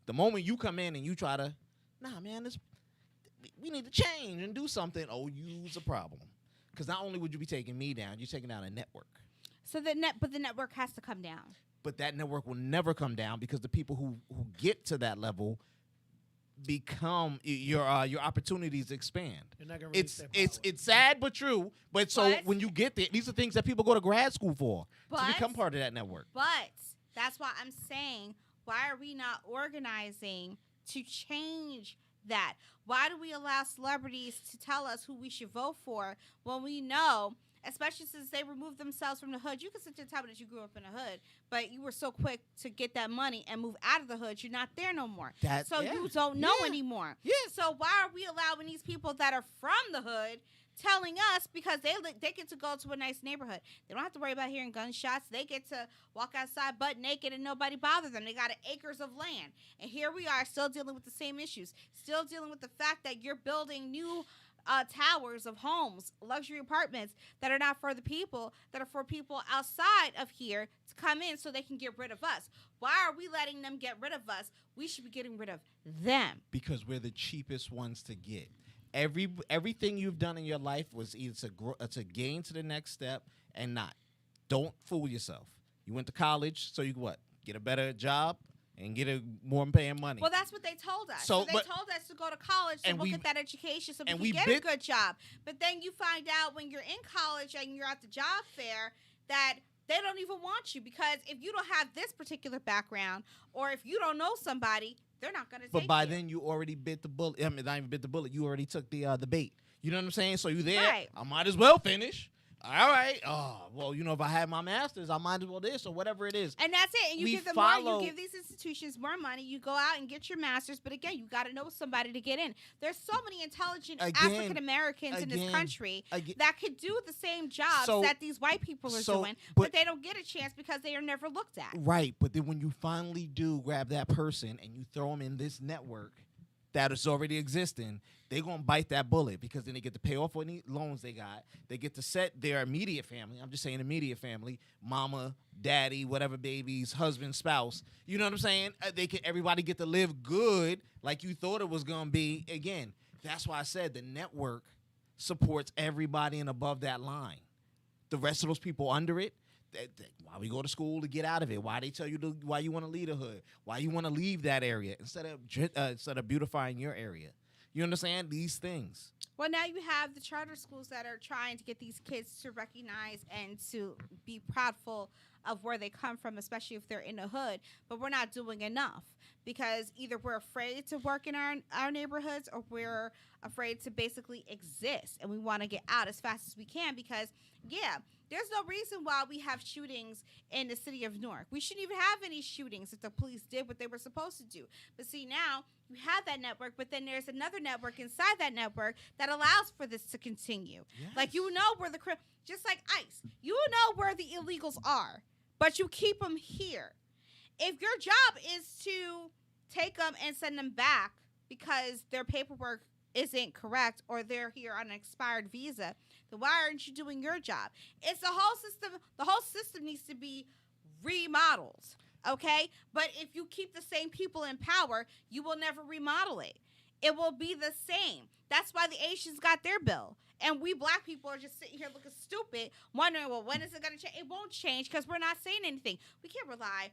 Speaker 3: The moment you come in and you try to, nah, man, we need to change and do something. Oh, you's a problem. Because not only would you be taking me down, you're taking down a network.
Speaker 2: So but the network has to come down.
Speaker 3: But that network will never come down because the people who get to that level become your opportunities expand.
Speaker 4: You're not gonna release that power.
Speaker 3: It's sad but true. But when you get there, these are things that people go to grad school for to become part of that network.
Speaker 2: But that's why I'm saying, why are we not organizing to change that? Why do we allow celebrities to tell us who we should vote for when we know, especially since they removed themselves from the hood? You can sit there and tell me that you grew up in the hood, but you were so quick to get that money and move out of the hood, you're not there no more. You don't know anymore.
Speaker 3: Yeah.
Speaker 2: So why are we allowing these people that are from the hood telling us, because they get to go to a nice neighborhood, they don't have to worry about hearing gunshots, they get to walk outside butt naked and nobody bother them, they got acres of land, and here we are still dealing with the same issues, still dealing with the fact that you're building new towers of homes, luxury apartments that are not for the people, that are for people outside of here to come in so they can get rid of us. Why are we letting them get rid of us? We should be getting rid of them.
Speaker 3: Because we're the cheapest ones to get. Everything you've done in your life was either to gain to the next step and not. Don't fool yourself. You went to college, so you what? Get a better job and get more paying money.
Speaker 2: Well, that's what they told us. So they told us to go to college to get that education so we can get a good job. But then you find out when you're in college and you're at the job fair that they don't even want you, because if you don't have this particular background or if you don't know somebody, they're not going to take you.
Speaker 3: But by then you already bit the bullet. I mean, not even bit the bullet. You already took the bait. You know what I'm saying? So you there.
Speaker 2: Right.
Speaker 3: I might as well finish. All right. Oh, well, if I had my master's, I might as well this or whatever it is.
Speaker 2: And that's it. And you
Speaker 3: We
Speaker 2: give them
Speaker 3: follow-
Speaker 2: more. You give these institutions more money. You go out and get your master's. But again, you got to know somebody to get in. There's so many intelligent African Americans in this country that could do the same jobs that these white people are doing, but they don't get a chance because they are never looked at.
Speaker 3: Right. But then when you finally do grab that person and you throw them in this network that is already existing, they're going to bite that bullet because then they get to pay off any loans they got. They get to set their immediate family. I'm just saying immediate family, mama, daddy, whatever babies, husband, spouse. You know what I'm saying? Everybody get to live good like you thought it was going to be. Again, that's why I said the network supports everybody and above that line. The rest of those people under it, why we go to school to get out of it? Why they tell you why you want to leave the hood? Why you want to leave that area instead of beautifying your area? You understand these things?
Speaker 2: Well, now you have the charter schools that are trying to get these kids to recognize and to be proudful of where they come from, especially if they're in the hood. But we're not doing enough because either we're afraid to work in our neighborhoods or we're afraid to basically exist, and we want to get out as fast as we can because, there's no reason why we have shootings in the city of Newark. We shouldn't even have any shootings if the police did what they were supposed to do. But see, now you have that network, but then there's another network inside that network that allows for this to continue.
Speaker 3: Yes.
Speaker 2: Like, where the just like ICE, where the illegals are, but you keep them here. If your job is to take them and send them back because their paperwork isn't correct or they're here on an expired visa, then why aren't you doing your job? It's the whole system. The whole system needs to be remodeled, okay? But if you keep the same people in power, you will never remodel it. It will be the same. That's why the Asians got their bill. And we black people are just sitting here looking stupid, wondering, well, when is it going to change? It won't change because we're not saying anything. We can't rely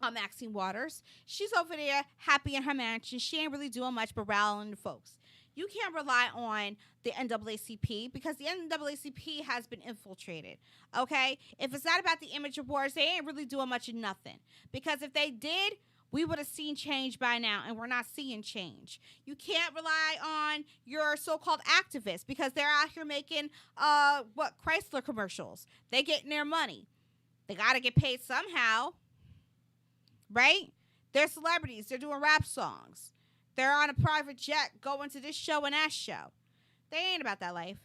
Speaker 2: on Maxine Waters. She's over there happy in her mansion. She ain't really doing much but rallying the folks. You can't rely on the NAACP because the NAACP has been infiltrated, okay? If it's not about the image awards, they ain't really doing much of nothing. Because if they did, we would have seen change by now, and we're not seeing change. You can't rely on your so-called activists because they're out here making, Chrysler commercials. They getting their money. They got to get paid somehow, right? They're celebrities. They're doing rap songs. They're on a private jet going to this show and that show. They ain't about that life.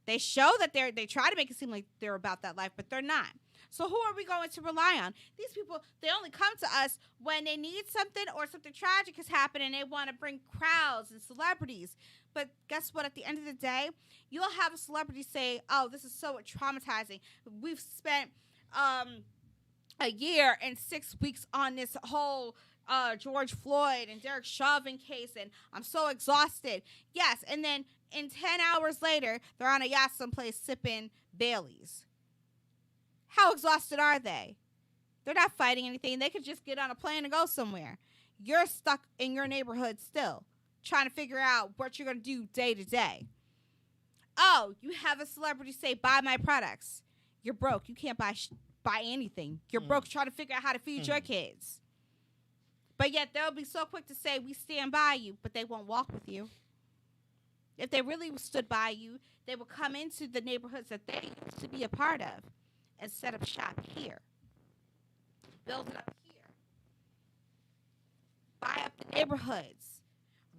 Speaker 2: They show that they try to make it seem like they're about that life, but they're not. So who are we going to rely on? These people, they only come to us when they need something or something tragic has happened and they want to bring crowds and celebrities. But guess what? At the end of the day, you'll have a celebrity say, oh, this is so traumatizing. We've spent a year and 6 weeks on this whole George Floyd and Derek Chauvin case, and I'm so exhausted. Yes, and then in 10 hours later, they're on a yacht someplace sipping Baileys. How exhausted are they? They're not fighting anything. They could just get on a plane and go somewhere. You're stuck in your neighborhood still, trying to figure out what you're going to do day to day. Oh, you have a celebrity say, buy my products. You're broke. You can't buy anything. You're broke trying to figure out how to feed your kids. But yet they'll be so quick to say, we stand by you, but they won't walk with you. If they really stood by you, they would come into the neighborhoods that they used to be a part of and set up shop here. Build it up here. Buy up the neighborhoods.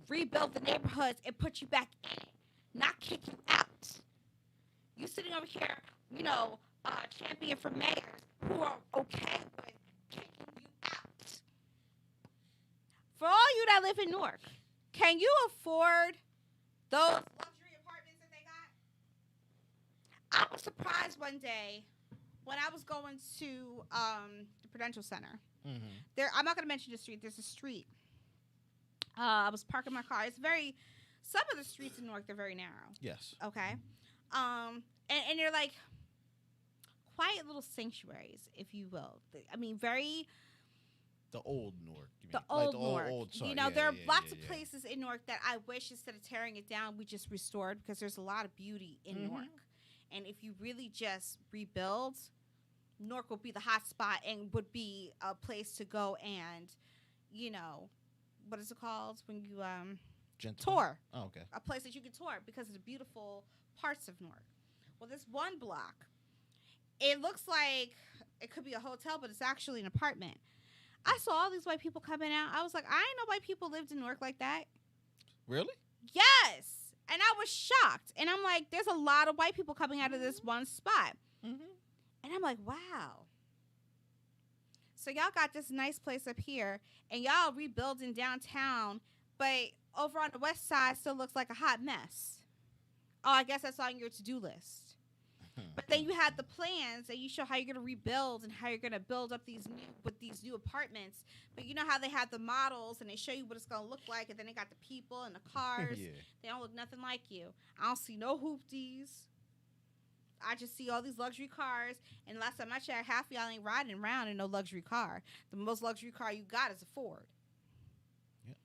Speaker 2: Rebuild the neighborhoods and put you back in it, not kick you out. You sitting over here, champion for mayors who are okay with kicking you out. For all you that live in Newark, can you afford those luxury apartments that they got? I was surprised one day when I was going to the Prudential Center. Mm-hmm. I'm not going to mention the street. There's a street. I was parking my car. Some of the streets in Newark, they're very narrow.
Speaker 3: Yes.
Speaker 2: Okay. And they're like quiet little sanctuaries, if you will. I mean, very...
Speaker 3: The old Newark.
Speaker 2: The old Newark. There are lots of places in Newark that I wish instead of tearing it down, we just restored because there's a lot of beauty in Newark. And if you really just rebuild, Newark will be the hot spot and would be a place to go and, what is it called when you tour?
Speaker 3: Oh, okay.
Speaker 2: A place that you can tour because of the beautiful parts of Newark. Well, this one block, it looks like it could be a hotel, but it's actually an apartment. I saw all these white people coming out. I was like, I ain't know white people lived in Newark like that.
Speaker 3: Really?
Speaker 2: Yes. And I was shocked. And I'm like, there's a lot of white people coming out of this one spot.
Speaker 3: Mm-hmm.
Speaker 2: And I'm like, wow. So y'all got this nice place up here, and y'all rebuilding downtown, but over on the west side still looks like a hot mess. Oh, I guess that's on your to-do list. But then you had the plans, and you show how you're going to rebuild and how you're going to build up these new apartments. But you know how they have the models, and they show you what it's going to look like, and then they got the people and the cars.
Speaker 3: Yeah.
Speaker 2: They don't look nothing like you. I don't see no hoopties. I just see all these luxury cars, and last time I checked, half of y'all ain't riding around in no luxury car. The most luxury car you got is a Ford.
Speaker 3: Yep.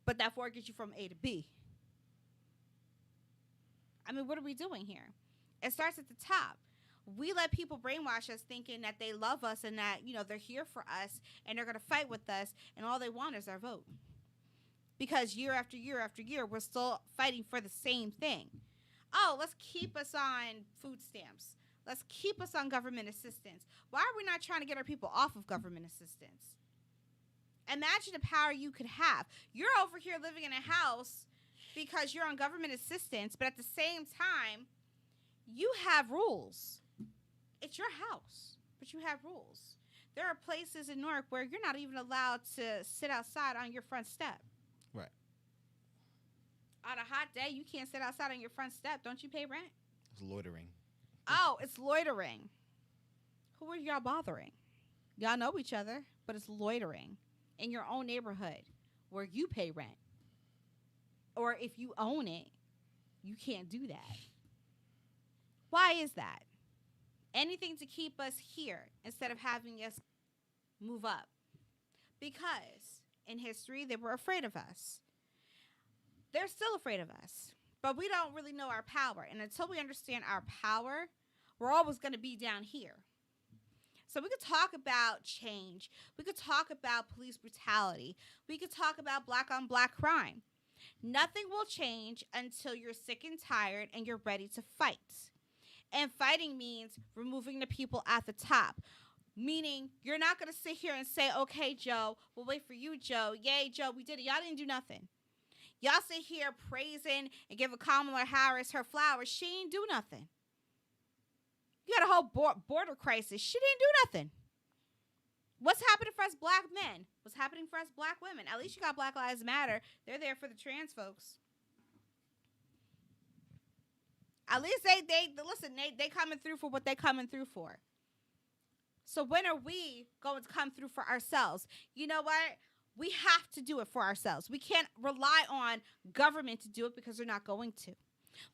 Speaker 2: But that Ford gets you from A to B. I mean, what are we doing here? It starts at the top. We let people brainwash us thinking that they love us and that, they're here for us and they're going to fight with us, and all they want is our vote. Because year after year after year, we're still fighting for the same thing. Oh, let's keep us on food stamps. Let's keep us on government assistance. Why are we not trying to get our people off of government assistance? Imagine the power you could have. You're over here living in a house because you're on government assistance, but at the same time, you have rules. It's your house, but you have rules. There are places in Newark where you're not even allowed to sit outside on your front step.
Speaker 3: Right.
Speaker 2: On a hot day, you can't sit outside on your front step. Don't you pay rent?
Speaker 3: It's loitering.
Speaker 2: Oh, it's loitering. Who are y'all bothering? Y'all know each other, but it's loitering in your own neighborhood where you pay rent. Or if you own it, you can't do that. Why is that? Anything to keep us here instead of having us move up. Because in history, they were afraid of us. They're still afraid of us. But we don't really know our power. And until we understand our power, we're always going to be down here. So we could talk about change. We could talk about police brutality. We could talk about black on black crime. Nothing will change until you're sick and tired and you're ready to fight. And fighting means removing the people at the top. Meaning, you're not going to sit here and say, okay, Joe, we'll wait for you, Joe. Yay, Joe, we did it. Y'all didn't do nothing. Y'all sit here praising and giving Kamala Harris her flowers. She ain't do nothing. You got a whole border crisis. She didn't do nothing. What's happening for us black men? What's happening for us black women? At least you got Black Lives Matter. They're there for the trans folks. At least they coming through for what they coming through for. So when are we going to come through for ourselves? You know what? We have to do it for ourselves. We can't rely on government to do it because they're not going to.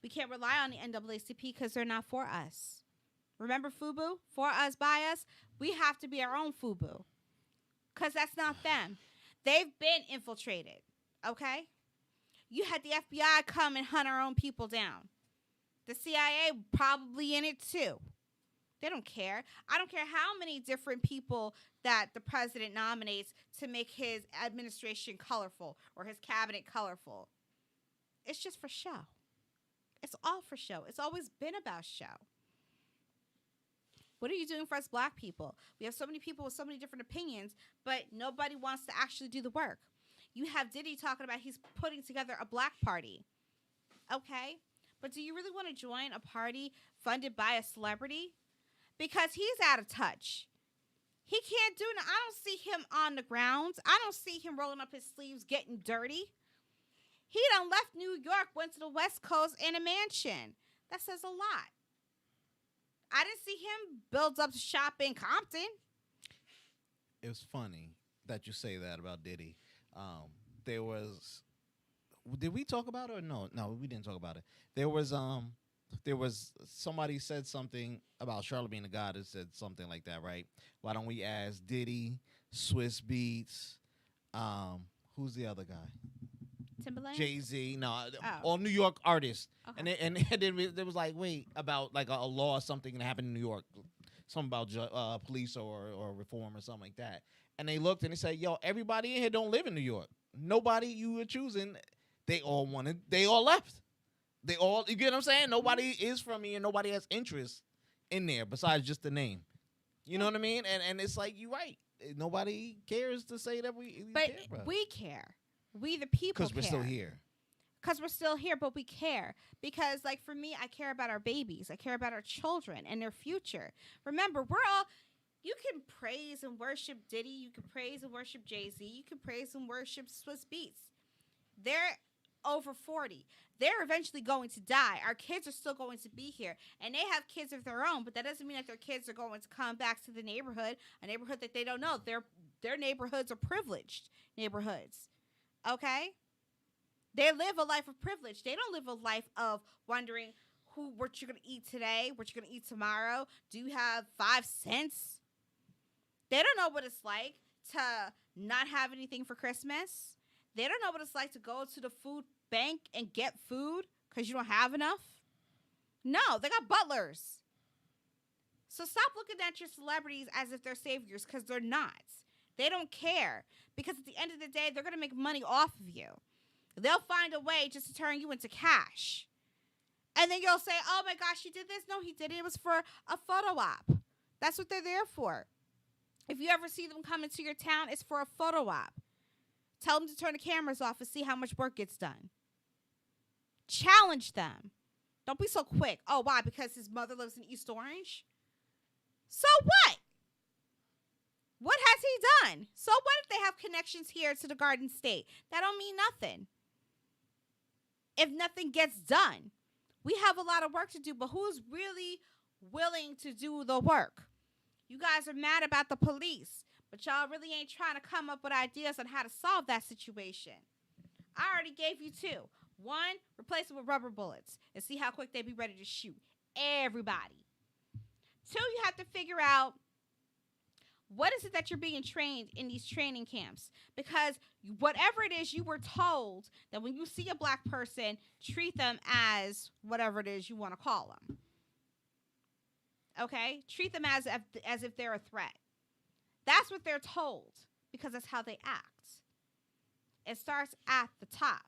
Speaker 2: We can't rely on the NAACP because they're not for us. Remember FUBU? For us, by us? We have to be our own FUBU. Because that's not them. They've been infiltrated. Okay? You had the FBI come and hunt our own people down. The CIA probably in it too. They don't care. I don't care how many different people that the president nominates to make his administration colorful or his cabinet colorful. It's just for show. It's all for show. It's always been about show. What are you doing for us black people? We have so many people with so many different opinions, but nobody wants to actually do the work. You have Diddy talking about he's putting together a black party. Okay? But do you really want to join a party funded by a celebrity? Because he's out of touch. He can't do it. I don't see him on the grounds. I don't see him rolling up his sleeves getting dirty. He done left New York, went to the West Coast in a mansion. That says a lot. I didn't see him build up shop in Compton.
Speaker 3: It was funny that you say that about Diddy. There was... Did we talk about it or no? No, we didn't talk about it. There was somebody said something about Charlotte being a goddess, said something like that, right? Why don't we ask Diddy, Swiss Beats, who's the other guy?
Speaker 2: Timberlake?
Speaker 3: Jay-Z, no, all New York artists.
Speaker 2: Okay.
Speaker 3: And then there was like, wait, about like a law or something that happened in New York, something about police or reform or something like that. And they looked and they said, yo, everybody in here don't live in New York. Nobody you were choosing, they all left. They all, you get what I'm saying? Nobody is from here. Nobody has interest in there besides just the name. You know what I mean? And it's like, you're right. Nobody cares to say that we
Speaker 2: But
Speaker 3: care, bro.
Speaker 2: we care. We the people
Speaker 3: Because we're still here.
Speaker 2: Because we're still here, but we care. Because, like, for me, I care about our babies. I care about our children and their future. Remember, we're all, you can praise and worship Diddy. You can praise and worship Jay-Z. You can praise and worship Swiss Beats. They're over 40. They're eventually going to die. Our kids are still going to be here. And they have kids of their own, but that doesn't mean that their kids are going to come back to the neighborhood, a neighborhood that they don't know. Their neighborhoods are privileged neighborhoods. Okay? They live a life of privilege. They don't live a life of wondering what you're going to eat today, what you're going to eat tomorrow. Do you have 5 cents? They don't know what it's like to not have anything for Christmas. They don't know what it's like to go to the food bank and get food because you don't have enough. No, they got butlers. So stop looking at your celebrities as if they're saviors, because they're not. They don't care, because at the end of the day, they're going to make money off of you. They'll find a way just to turn you into cash. And then you'll say, oh my gosh, he did this. No, he didn't. It was for a photo op. That's what they're there for. If you ever see them come into your town, it's for a photo op. Tell them to turn the cameras off and see how much work gets done. Challenge them. Don't be so quick. Oh, why? Because his mother lives in East Orange? So what? What has he done? So what if they have connections here to the Garden State? That don't mean nothing. If nothing gets done. We have a lot of work to do, but who's really willing to do the work? You guys are mad about the police, but y'all really ain't trying to come up with ideas on how to solve that situation. I already gave you 2. 1, replace it with rubber bullets and see how quick they be ready to shoot everybody. 2, you have to figure out what is it that you're being trained in these training camps? Because whatever it is, you were told that when you see a black person, treat them as whatever it is you want to call them. Okay? Treat them as if they're a threat. That's what they're told, because that's how they act. It starts at the top.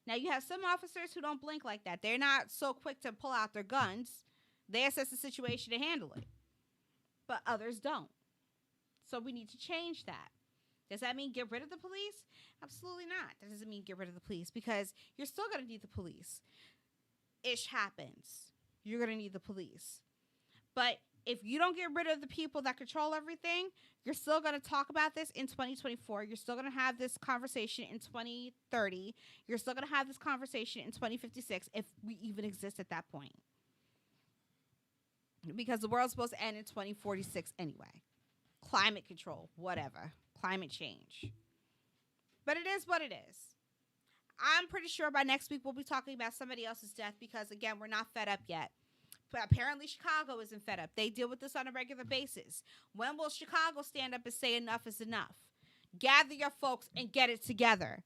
Speaker 2: Now, you have some officers who don't blink like that. They're not so quick to pull out their guns. They assess the situation to handle it. But others don't. So we need to change that. Does that mean get rid of the police? Absolutely not. That doesn't mean get rid of the police, because you're still going to need the police. Ish happens. You're going to need the police. But if you don't get rid of the people that control everything, you're still going to talk about this in 2024. You're still going to have this conversation in 2030. You're still going to have this conversation in 2056, if we even exist at that point. Because the world's supposed to end in 2046 anyway. Climate control, whatever. Climate change. But it is what it is. I'm pretty sure by next week we'll be talking about somebody else's death, because, again, we're not fed up yet. But apparently Chicago isn't fed up. They deal with this on a regular basis. When will Chicago stand up and say enough is enough? Gather your folks and get it together.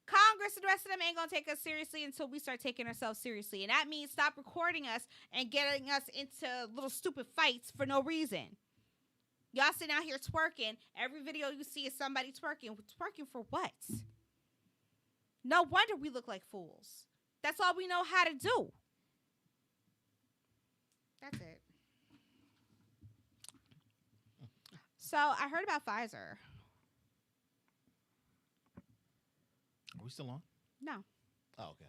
Speaker 2: Congress and the rest of them ain't going to take us seriously until we start taking ourselves seriously. And that means stop recording us and getting us into little stupid fights for no reason. Y'all sitting out here twerking. Every video you see is somebody twerking. Twerking for what? No wonder we look like fools. That's all we know how to do. That's it. So I heard about Pfizer.
Speaker 3: Are we still on?
Speaker 2: No.
Speaker 3: Oh, okay.